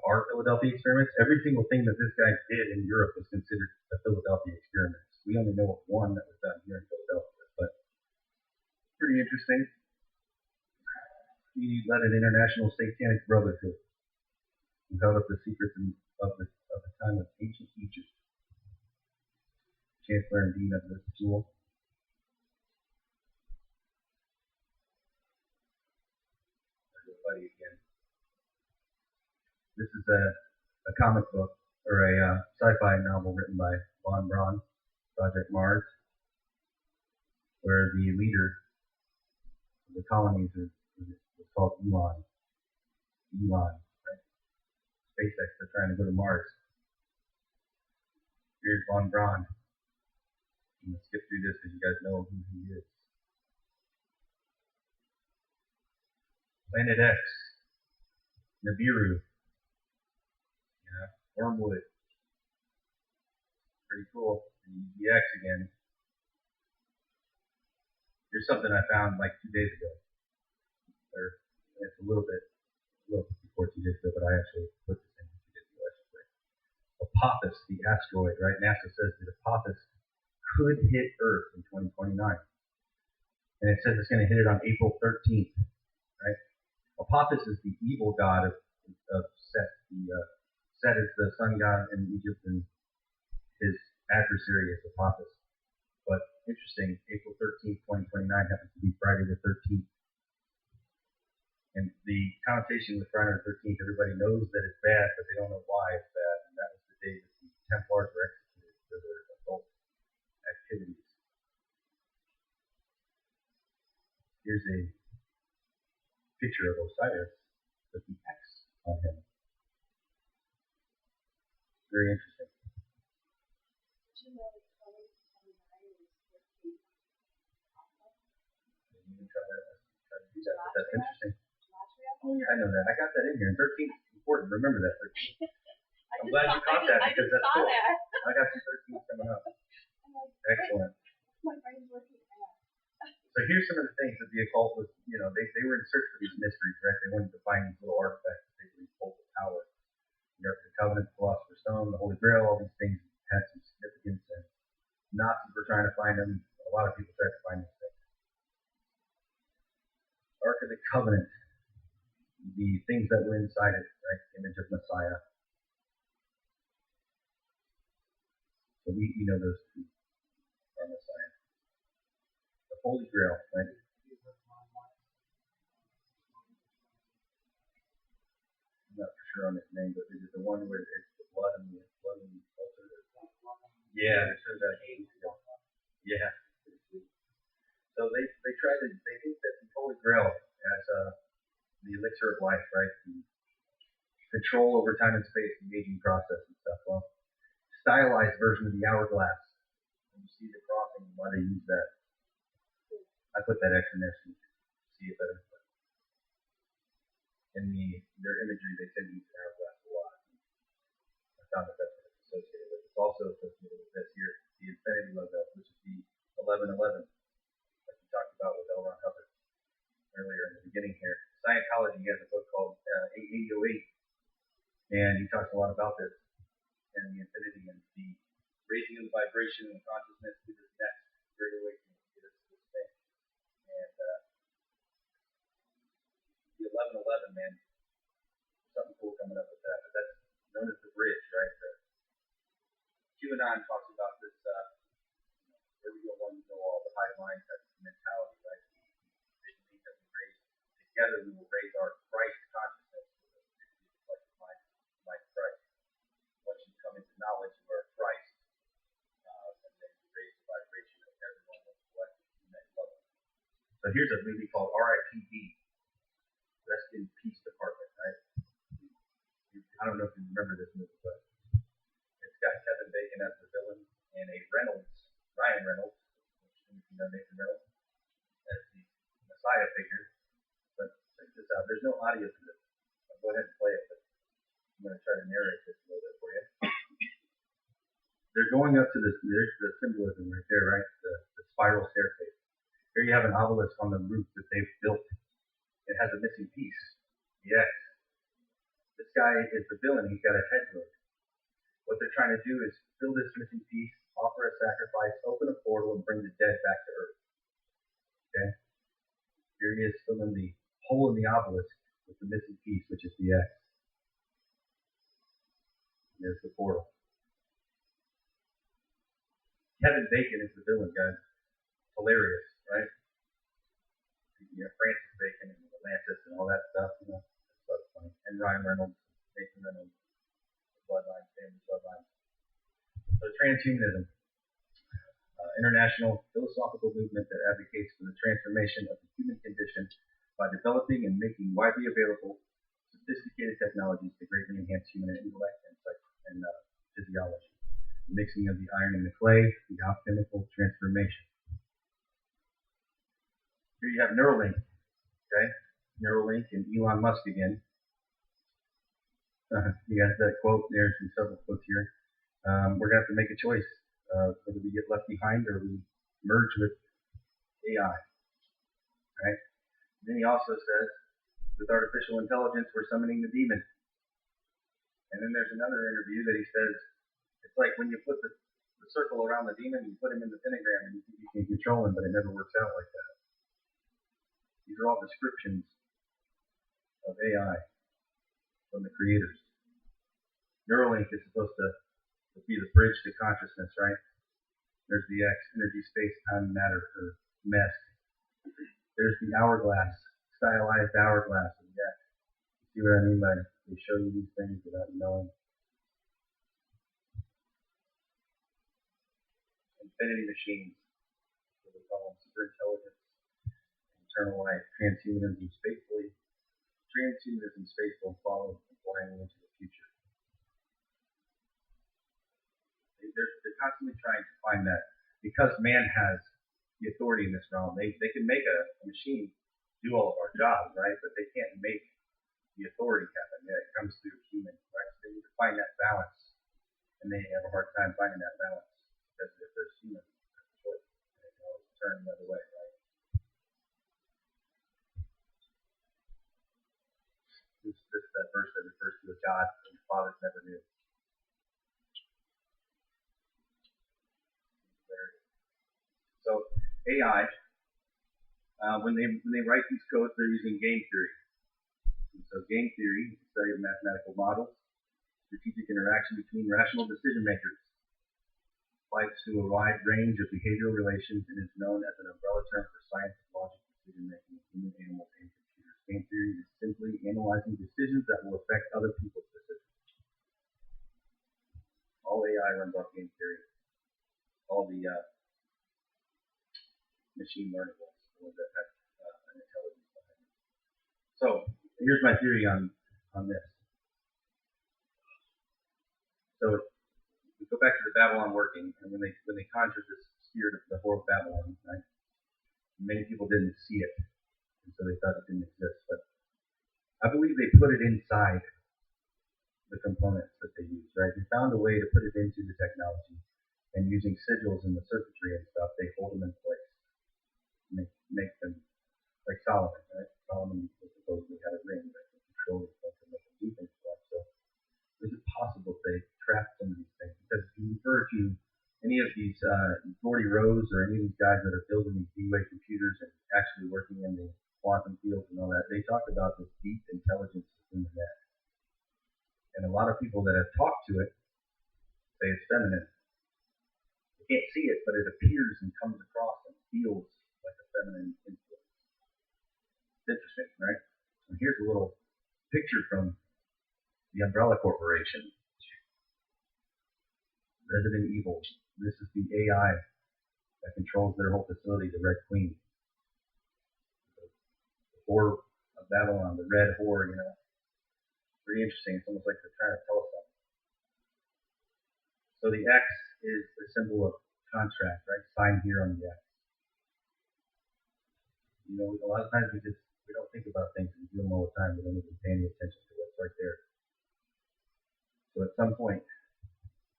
Our Philadelphia experiments? Every single thing that this guy did in Europe was considered a Philadelphia experiment. We only know of one that was done here in Philadelphia, but pretty interesting. He led an international satanic brotherhood who held up the secrets of the time of ancient Egypt. Chancellor and Dean of this school. There's a buddy again. This is a comic book or a sci-fi novel written by Von Braun, Project Mars, where the leader of the colonies is called Elon. Elon, right? SpaceX, they're trying to go to Mars. Here's Von Braun. I'm going to skip through this because you guys know who he is. Planet X. Nibiru. Yeah, Wormwood. Pretty cool. And the X again. Here's something I found like 2 days ago. Or it's a little before 2 days ago, but I actually put this in 2 days ago, I should say. Apophis, the asteroid, right? NASA says that Apophis could hit Earth in 2029. And it says it's going to hit it on April 13th, right? Apophis is the evil god of Set. Set is the sun god in Egypt, and his adversary is Apophis. But interesting, April 13th, 2029 happens to be Friday the 13th. And the connotation with Friday the 13th, everybody knows that it's bad, but they don't know why it's bad. And that was the day that the Templars were executed for their occult activities. Here's a picture of Osiris with the X on him. Very interesting. Did you know that 2029 is 13? You can try to do that, but that's interesting. Gematria? Oh yeah, I know that. I got that in here. And 13 is important. Remember that. 13. I'm glad you caught that because that's cool. I got some 13 coming up. Excellent. My brain's working out. So here's some of the things that the occult was, they were in search for these mysteries, right? They wanted to find these little artifacts that they believed hold the power. The Ark of the Covenant, the Philosopher's Stone, the Holy Grail, all these things had some significance, and Nazis were trying to find them. A lot of people tried to find these things. Ark of the Covenant. that were inside it, right? Image of Messiah. So we know those two are Messiah. The Holy Grail, right? I'm not for sure on his name, but is it the one where it's the blood and the altar? Yeah, it says that. Yeah. So they think that the Holy Grail as the elixir of life, right? The control over time and space, the aging process and stuff. Well, stylized version of the hourglass. And you see the crossing, why they use that. I put that X in there so you can see it better. In their imagery, they tend to use an hourglass a lot. I found that that's what it's associated with. It's also associated with this here, the infinity logo, which is the 1111, like we talked about with L. Ron Hubbard earlier in the beginning here. Scientology has a book called 8808, and he talks a lot about this and the infinity and the raising of the vibration and consciousness to this next great awakening, to this thing. And the 1111, man, something cool coming up with that. But that's known as the bridge, right? QAnon talks about this, where we go one, we go all, the high line type of mentality, right? They believe that we raise together, we will raise our Christ consciousness to the collective mind of Christ. Once you come into knowledge of our Christ, and then you raise the vibration of everyone that's collected to the next level. So here's a movie called RIPD, Rest in Peace Department, right? I don't know if you remember this movie, but it's got Kevin Bacon as the villain and a Ryan Reynolds, Nathan Reynolds, as the Messiah figure. But check this out. There's no audio to this. I'll go ahead and play it, but I'm going to try to narrate this a little bit for you. They're going up to this. There's the symbolism right there, right? The spiral staircase. Here you have an obelisk on the roof that they've built. It has a missing piece. Yes. This guy is the villain. He's got a head wound. What they're trying to do is fill this missing piece, offer a sacrifice, open a portal, and bring the dead back to Earth. Okay? Here he is filling the hole in the obelisk with the missing piece, which is the X. And there's the portal. Kevin Bacon is the villain, guys. Hilarious, right? You know, Francis Bacon and Atlantis and all that stuff, you know. That's funny. And Ryan Reynolds, Nathan Reynolds, the bloodline, family bloodline. So transhumanism, international philosophical movement that advocates for the transformation of the human condition by developing and making widely available sophisticated technologies to greatly enhance human intellect and physiology. The mixing of the iron and the clay, the alchemical transformation. Here you have Neuralink, okay? Neuralink and Elon Musk again. You got that quote, there's several quotes here. We're going to have to make a choice, whether we get left behind or we merge with AI, right? And then he also says, with artificial intelligence, we're summoning the demon. And then there's another interview that he says, it's like when you put the circle around the demon, you put him in the pentagram and you think you can control him, but it never works out like that. These are all descriptions of AI from the creators. Neuralink is supposed to be the bridge to consciousness, right? There's the X, energy, space, time, matter, or mess. There's the hourglass, stylized hourglass of the X. See what I mean by they show you these things without knowing. Infinity machines, what we call them, super intelligence, eternal life, transhumanism, spaceful, follow and flying into the future. They're constantly trying to find that because man has the authority in this realm. They can make a machine do all of our jobs, right? But they can't make the authority happen. Yeah, it comes through human, right? So they need to find that balance, and they have a hard time finding that balance because if there's human, there's a choice, and they can always turn the other way, right? This is that verse that refers to a God that the fathers never knew. So AI, when they write these codes, they're using game theory. So game theory is the study of mathematical models, strategic interaction between rational decision makers. Applies to a wide range of behavioral relations and is known as an umbrella term for science of logic decision making of human animals and computers. Game theory is simply analyzing decisions that will affect other people's decisions. All AI runs off game theory. All the machine learning ones, the ones that have an intelligence behind it. So here's my theory on this. So we go back to the Babylon working, and when they conjured this spirit of the whore of Babylon, right? Many people didn't see it, and so they thought it didn't exist. But I believe they put it inside the components that they used, right? They found a way to put it into the technology, and using sigils in the circuitry and stuff, they hold them in place, make them like Solomon, right? Solomon supposedly had a ring that could control the stuff and make them do things for him. So is it possible they trapped some of these things? Because if you refer to any of these Gordy Rose or any of these guys that are building these D-Wave computers and actually working in the quantum fields and all that, they talk about this deep intelligence within the net. And a lot of people that have talked to it say it's feminine. They can't see it, but it appears and comes across and feels like a feminine influence. It's interesting, right? And here's a little picture from the Umbrella Corporation. Resident Evil. This is the AI that controls their whole facility, the Red Queen. The whore of Babylon, the red whore, you know. Pretty interesting. It's almost like they're trying to tell us something. So the X is the symbol of contract, right? Sign here on the X. You know, a lot of times we don't think about things. We do them all the time. We don't even pay any attention to what's right there. So at some point,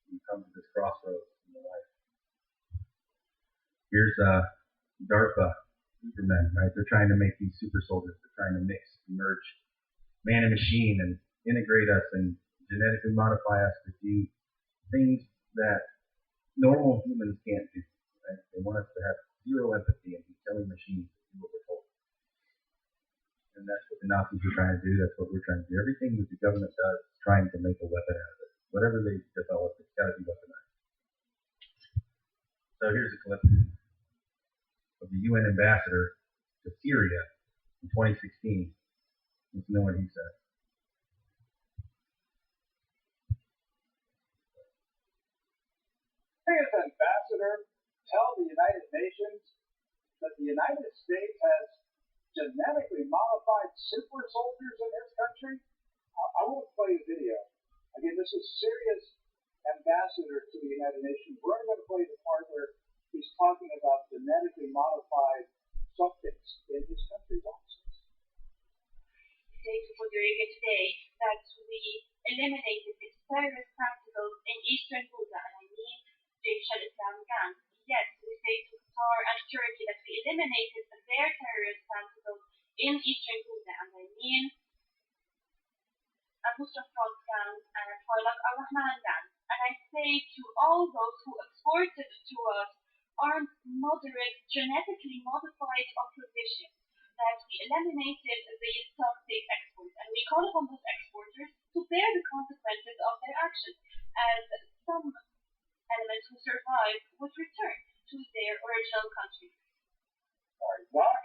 you come to this crossroads in your life. Here's DARPA, Supermen, right? They're trying to make these super soldiers. They're trying to mix, merge man and machine and integrate us and genetically modify us to do things that normal humans can't do. Right? They want us to have zero empathy and be selling machines to do what we're told. And that's what the Nazis were trying to do. That's what we're trying to do. Everything that the government does is trying to make a weapon out of it. Whatever they develop, it's got to be weaponized. So here's a clip of the UN ambassador to Syria in 2016. Let's know what he said. Here's Ambassador tell the United Nations that the United States has genetically modified super soldiers in his country. I won't play the video. Again, this is Syria's ambassador to the United Nations. We're going to play the part where he's talking about genetically modified subjects in his country. Watch this. Thank you for doing it today. That we eliminated this terrorist practicals in Eastern Ghouta, and I mean Jaish al-Islam gang. Yes, we say to Qatar and Turkey that we eliminated their terrorist practicals in Eastern Ghouta, and I mean Abu Safran gang and Farlak al-Rahman gang. And I say to all those who exported to us armed, moderate, genetically modified opposition that we eliminated these toxic exports, and we call upon those exporters to bear the consequences of their actions, as some elements who survived would return to their original countries. Sorry, Doc.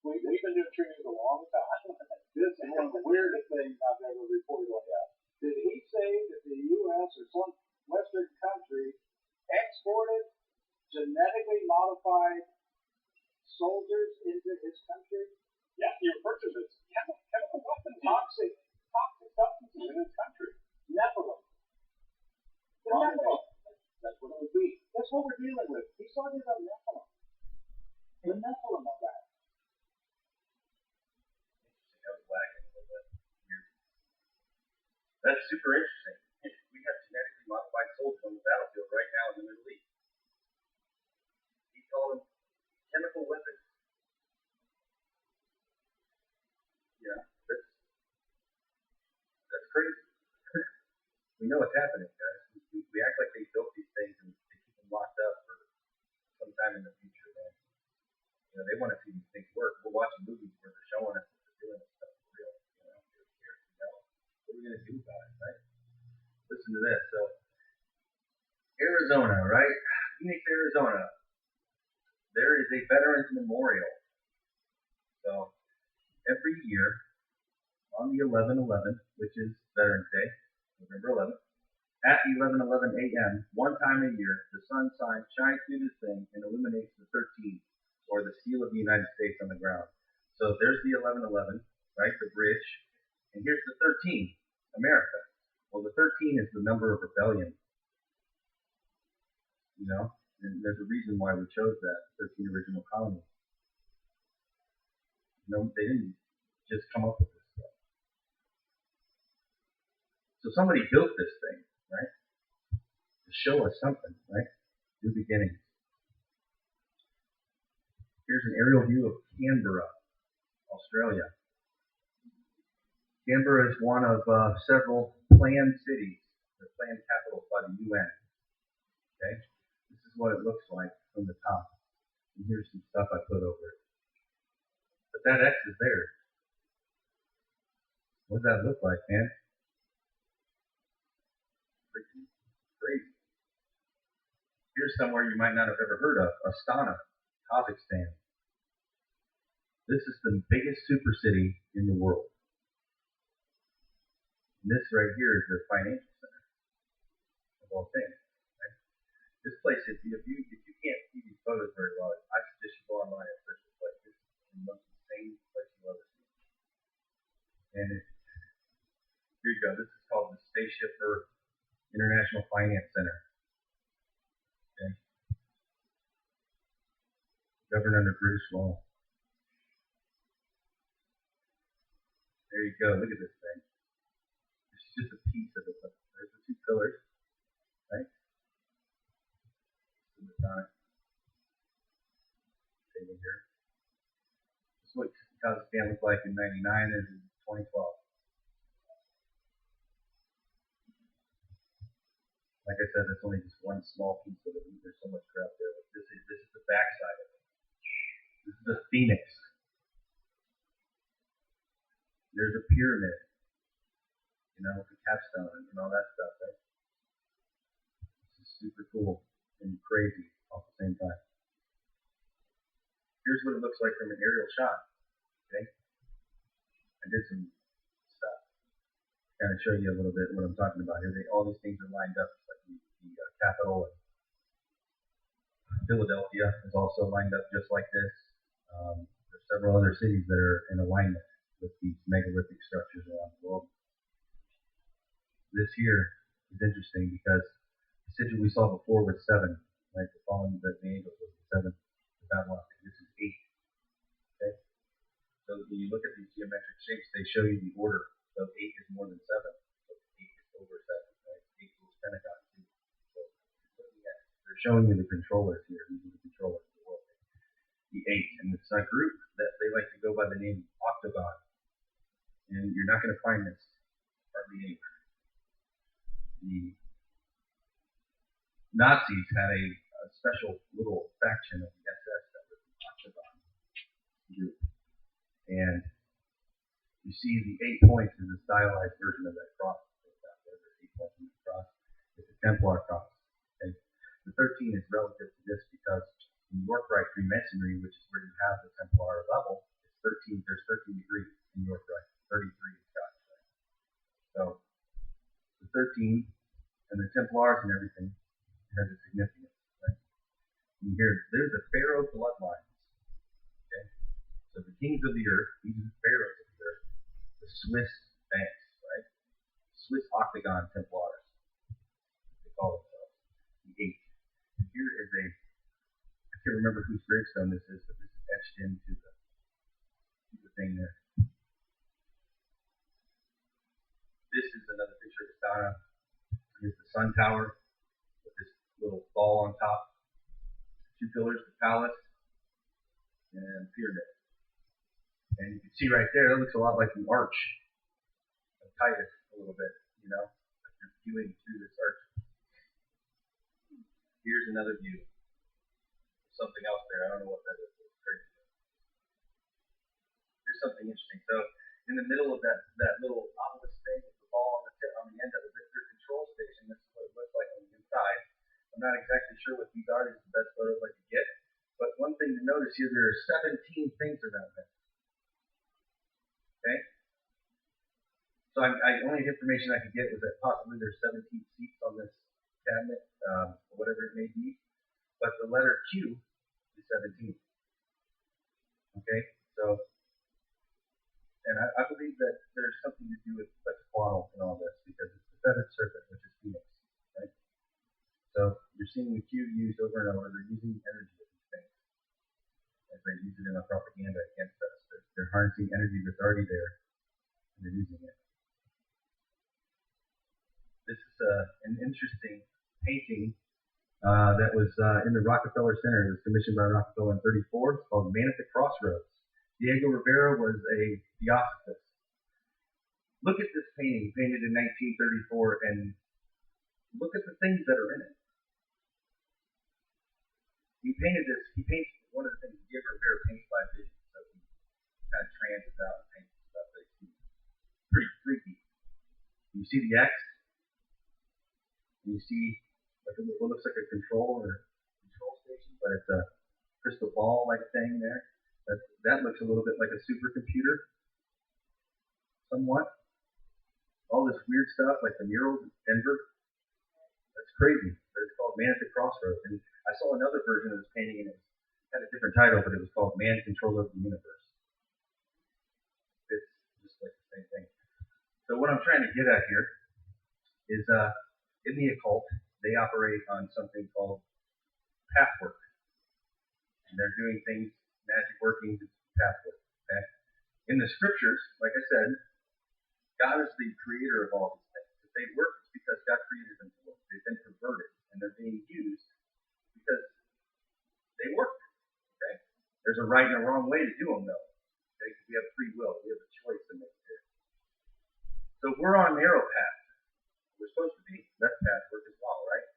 We've been doing treaties a long time. This is one of the weirdest things I've ever reported on that. Did he say that the U.S. or some Western country exported genetically modified soldiers into his country? Yeah, he referred to this chemical weapons, toxic substances in his country. Nephilim. The Nephilim. That's what it would be. That's what we're dealing with. He's talking about Nephilim. The Nephilim of that. That's super interesting. We have genetically modified soldiers on the battlefield right now in the Middle East. He called them chemical weapons. Yeah, that's crazy. We know what's happening, guys. We act like they built these things and they keep them locked up for some time in the future, man. You know, they want to see these things work. We're watching movies where they're showing us that they're doing this stuff for real. You know? we going to do about it, right? Listen to this. So, Arizona, right? Phoenix, Arizona. There is a Veterans Memorial. So, every year, on the 11/11, which is Veterans Day, November 11th, at 11:11 a.m., one time a year, the sun shines through this thing and illuminates the 13, or the seal of the United States on the ground. So there's the 11/11, right, the bridge, and here's the 13, America. Well, the 13 is the number of rebellion, you know, and there's a reason why we chose that, 13 original colonies. No, they didn't just come up with this stuff. So somebody built this thing, right, to show us something, right, new beginnings. Here's an aerial view of Canberra, Australia. Canberra is one of several planned cities, or planned capitals by the UN. Okay, this is what it looks like from the top. And here's some stuff I put over it. But that X is there. What does that look like, man? Freaking crazy. Here's somewhere you might not have ever heard of, Astana, Kazakhstan. This is the biggest super city in the world. And this right here is their financial center of all things. Right? This place, if you can't see these photos very well, I suggest you go online and search this place. This is the most insane place you'll ever see. And here you go. This is called the Spaceship Earth International Finance Center. Okay. Governed under British law. There you go. Look at this thing. This is just a piece of it. There's the two pillars, right? The Masonic table here. This is what Kazakhstan looked like in '99 and in 2012. Like I said, that's only just one small piece of it. There's so much crap there. But this is the backside of it. This is a phoenix. There's a pyramid, you know, with the capstone and all that stuff, right? This is super cool and crazy all at the same time. Here's what it looks like from an aerial shot, okay? I did some stuff to kind of show you a little bit what I'm talking about here. All these things are lined up, like the Capitol and Philadelphia is also lined up just like this. There's several other cities that are in alignment with these megalithic structures around the world. This here is interesting because the sigil we saw before was 7, right? The fallen, the angels was the 7, the Babylon. This is 8. Okay? So when you look at these geometric shapes, they show you the order. So 8 is more than 7. So 8 is over 7, right? 8 rules Pentagon too. So they're showing you the controllers here. These are the controllers of the world. The 8, and it's a group that they like to go by the name Octagon. And you're not going to find this hardly anywhere. The Nazis had a special little faction of the SS that was the Octagon group. And you see the 8 points is a stylized version of that cross. There's 8 points in the cross. It's a Templar cross. Okay? The 13 is relative to this because in York Rite Freemasonry, which is where you have the Templar level, it's 13. There's 13 degrees in York Rite. 33 is Scotch Rite. So the 13 and the Templars and everything has a significance, right? And here, there's the Pharaoh bloodlines. Okay? So the kings of the earth, these are the pharaohs of the earth, the Swiss banks, right? Swiss Octagon Templars, they call themselves, the 8. And here is I can't remember whose gravestone this is, but this is etched into the thing there. This is another picture of Astana. Here's the sun tower with this little ball on top. 2 pillars, the palace, and pyramid. And you can see right there, that looks a lot like the arch of Titus a little bit, you know, like you're viewing through this arch. Here's another view. Something else there. I don't know what that is. It's crazy. Here's something interesting. So in the middle of that little obelisk thing with the ball on not exactly sure what these are. These are the best photos I could get. But one thing to notice here, there are 17 things around them. Okay? So only information I could get was that possibly there's 17 seats on this cabinet, or whatever it may be. But the letter Q is 17. Okay? So, and I believe that there's something to do with Quetzalcoatl and all this, because it's the feathered serpent, which is Phoenix. Right? So you're seeing the Q used over and over. They're using the energy of these things as they use it in a propaganda against us. They're harnessing energy that's already there, and they're using it. This is an interesting painting that was in the Rockefeller Center. It was commissioned by Rockefeller in 1934. It's called Man at the Crossroads. Diego Rivera was a theosophist. Look at this painting, painted in 1934, and look at the things that are in it. He paints one of the things Diego Rivera paints by vision, so he kind of transes out and paints stuff that he's pretty freaky. You see the X, and you see like what looks like a control station, but it's a crystal ball like thing there. That looks a little bit like a supercomputer, somewhat. All this weird stuff, like the murals in Denver, that's crazy. But it's called Man at the Crossroads. And I saw another version of this painting, and it had a different title, but it was called Man Control of the Universe. It's just like the same thing. So what I'm trying to get at here is, in the occult, they operate on something called pathwork. And they're doing things, magic workings, pathwork. Okay? In the scriptures, like I said, God is the creator of all these things. If they work, it's because God created them to work. They've been perverted, and they're being used because they work. Okay? There's a right and a wrong way to do them, though. Okay? We have free will. We have a choice to make here. So we're on narrow path. We're supposed to be. That's pathwork as well, right?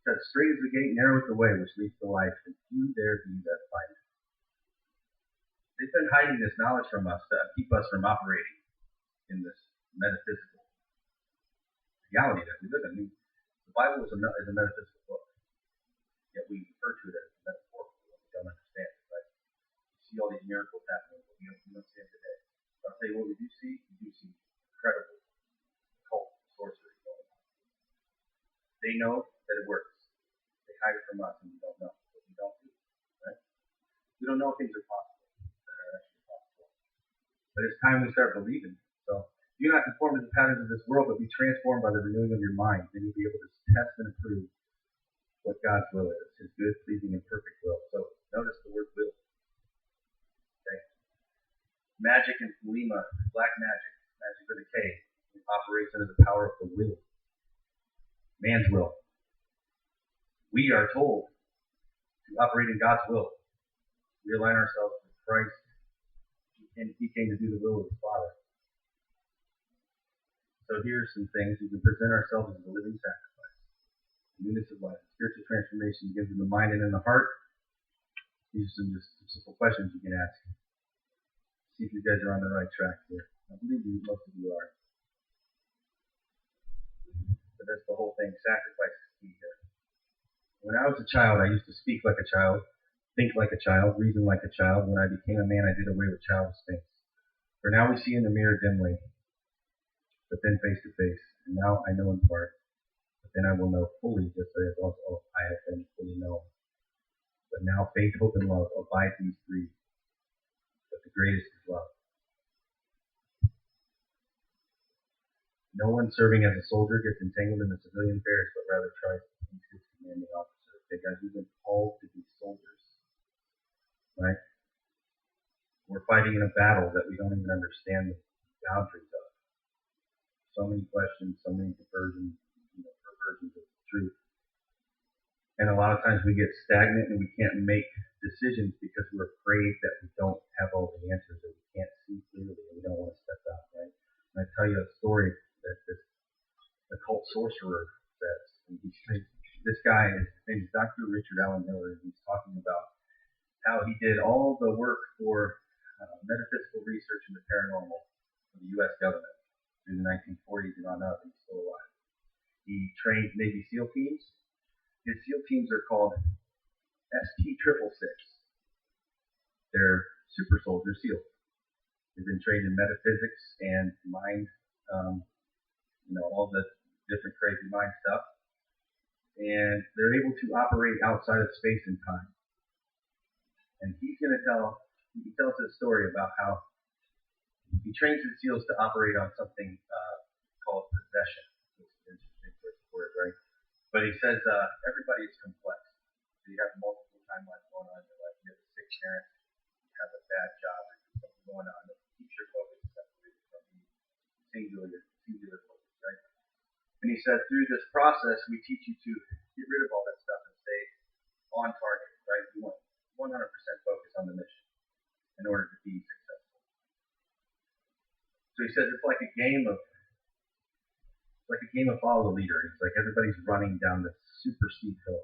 Because straight is the gate, narrow is the way, which leads to life, and few there be that find it. They've been hiding this knowledge from us to keep us from operating in this metaphysical reality that we live in. I mean, the Bible is a metaphysical book, yet we refer to it as metaphorical. We don't understand it, right? You see all these miracles happening, but we don't see them today. So I'll tell you what we do see. We do see incredible occult sorcery going on. They know that it works. They hide it from us, and we don't know. But we don't do it, right? We don't know if things are possible that are actually possible. But it's time we start believing. So do not conform to the patterns of this world, but be transformed by the renewing of your mind. Then you'll be able to test and approve what God's will is, His good, pleasing, and perfect will. So notice the word will. Okay. Magic and Lima, black magic with a K, it operates under the power of the will. Man's will. We are told to operate in God's will. We align ourselves with Christ, and He came to do the will of the Father. So here's some things. We can present ourselves as a living sacrifice. Newness of life. Spiritual transformation begins in the mind and in the heart. These are some simple questions you can ask. See if you guys are on the right track here. I believe most of you are. But that's the whole thing. Sacrifice is key here. When I was a child, I used to speak like a child, think like a child, reason like a child. When I became a man, I did away with childish things. For now we see in the mirror dimly, but then face to face. And now I know in part, but then I will know fully, just as also I have been fully known. But now faith, hope, and love abide these three. But the greatest is love. No one serving as a soldier gets entangled in the civilian affairs, but rather tries to please his commanding officer. Okay, guys, we've been called to be soldiers. Right? We're fighting in a battle that we don't even understand the boundaries of. So many questions, so many perversions of the truth. And a lot of times we get stagnant and we can't make decisions because we're afraid that we don't have all the answers, or we can't see clearly, and we don't want to step out, right? And I tell you a story that this occult sorcerer says. And this guy, his name is Dr. Richard Allen Miller, and he's talking about how he did all the work for metaphysical research in the paranormal for the U.S. government through the 1940s and on up, and he's still alive. He trained Navy SEAL teams. his SEAL teams are called ST666. They're super soldier SEALs. They've been trained in metaphysics and mind, all the different crazy mind stuff. And they're able to operate outside of space and time. And he tells his story about how he trains his SEALs to operate on something called possession, which is an interesting word, right? But he says everybody is complex. So you have multiple timelines going on in your life. You have a sick parent, you have a bad job, or something going on that keeps your focus separated from the singular focus, right? And he said through this process, we teach you to get rid of all that stuff and stay on target, right? You want 100% focus on the mission in order to be successful. So he says it's like a game of follow the leader. It's like everybody's running down this super steep hill.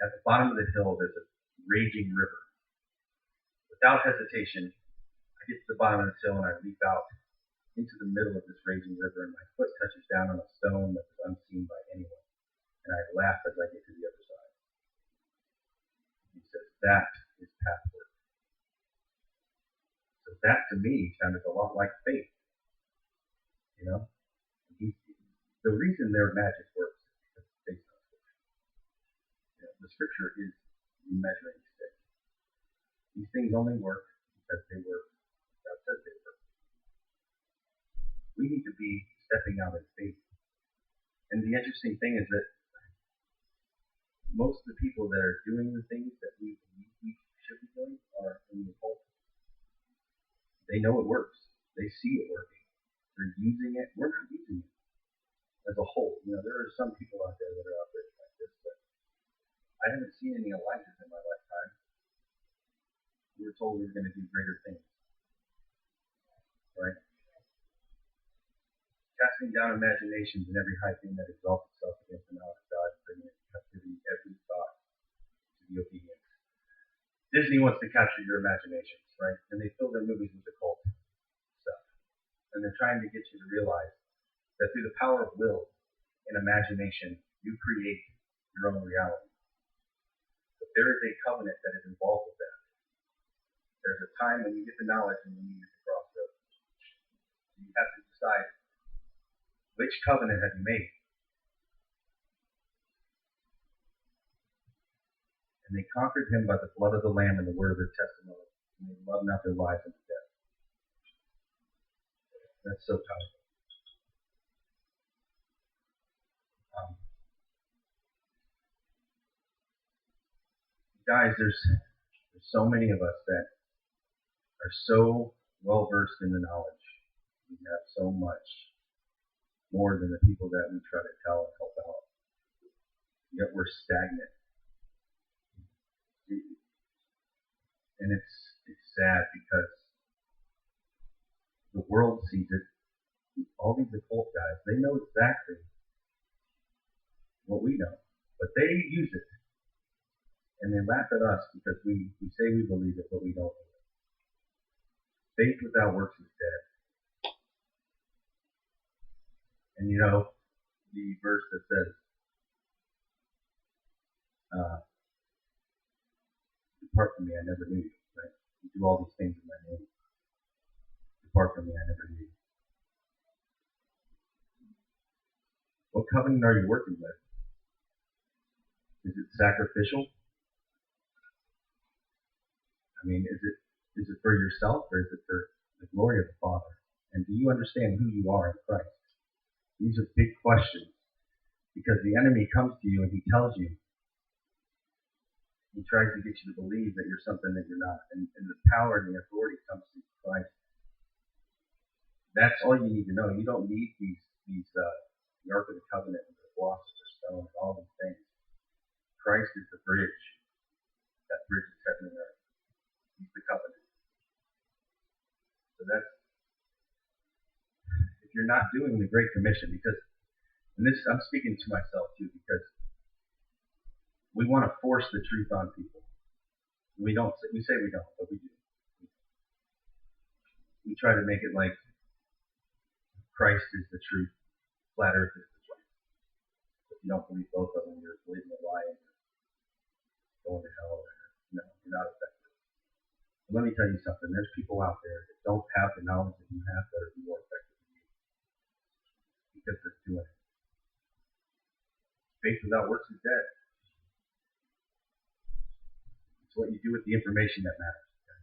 At the bottom of the hill, there's a raging river. Without hesitation, I get to the bottom of this hill and I leap out into the middle of this raging river, and my foot touches down on a stone that is unseen by anyone. And I laugh as I get to the other side. He says, that is path work. So that to me sounded a lot like faith. The reason their magic works is because it's based on Scripture. The Scripture is the measuring stick. These things only work because they work. God says they work. We need to be stepping out in faith. And the interesting thing is that most of the people that are doing the things that we should be doing are in the occult. They know it works. They see it working. They're using it. We're not using it as a whole. There are some people out there that are operating like this, but I haven't seen any Elijahs in my lifetime. We were told we were going to do greater things. Right? Casting down imaginations and every high thing that exalts itself against the knowledge of God, bringing into captivity every thought to the obedience. Disney wants to capture your imaginations, right? And they fill their movies with occult stuff. And they're trying to get you to realize that through the power of will and imagination, you create your own reality. But there is a covenant that is involved with that. There's a time when you get the knowledge and when you get the crossroads. You have to decide, which covenant have you made? And they conquered him by the blood of the Lamb and the word of their testimony. And they loved not their lives unto death. That's so powerful. Guys, there's so many of us that are so well versed in the knowledge. We have so much more than the people that we try to tell and help out. Yet we're stagnant. And it's sad because the world sees it. All these occult guys, they know exactly what we know, but they use it. And they laugh at us because we say we believe it, but we don't believe it. Faith without works is dead. And the verse that says, depart from me, I never knew you. Right? You do all these things in my name. Depart from me, I never knew you. What covenant are you working with? Is it sacrificial? I mean, is it for yourself or is it for the glory of the Father? And do you understand who you are in Christ? These are big questions because the enemy comes to you and he tells you, he tries to get you to believe that you're something that you're not. And the power and the authority comes through Christ. That's all you need to know. You don't need the Ark of the Covenant and the Philosopher's Stone and all these things. Christ is the bridge. That bridge is heaven and earth. He's the covenant. So that's, if you're not doing the Great Commission, because, and this, I'm speaking to myself too, because we want to force the truth on people. We say we don't, but we do. We try to make it like Christ is the truth, flat earth is the truth. But you don't believe both of them, you're believing a lie and you're going to hell. Or, you're not effective. But let me tell you something. There's people out there that don't have the knowledge that you have that are more effective than you because they're doing it. Faith without works is dead. It's what you do with the information that matters. Okay?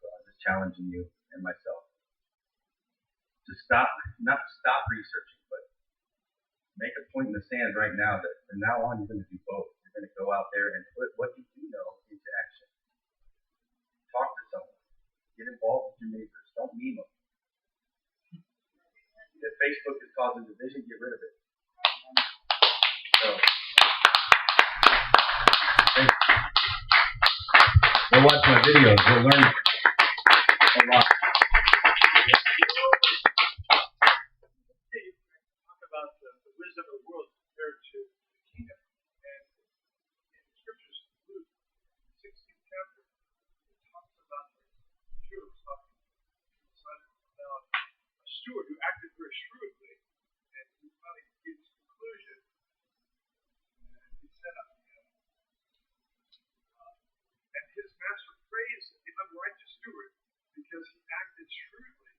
So I'm just challenging you and myself to not stop researching, but make a point in the sand right now that from now on you're going to do both. You're going to go out there and put what you do know into action. Talk to someone. Get involved with your neighbors. Don't meme them. If Facebook is causing division, get rid of it. So, go watch my videos. You'll learn a lot. Talk about the wisdom of the world compared to the kingdom. And in the scriptures, Luke 16th chapter, it talks about the Jews talking about a steward who acted very shrewdly, and he finally gives his conclusion. And he said, and his master praised the unrighteous steward because he acted shrewdly.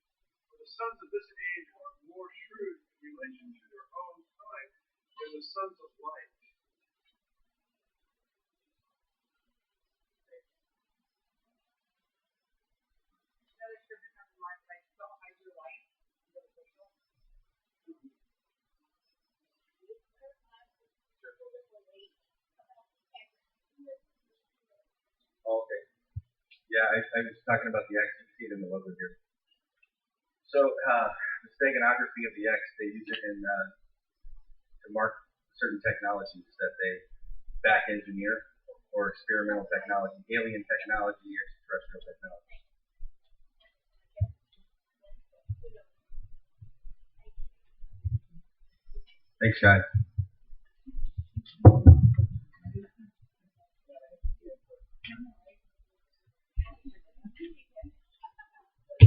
For the sons of this age are more shrewd in relation to their own time than the sons of light. Another scripture comes to mind, like, so I do light, beneficial. Okay. Yeah, I was talking about the X. You can see it in the logo here. So, the steganography of the X, they use it to mark certain technologies that they back engineer or experimental technology, alien technology, extraterrestrial technology. Thanks, guys.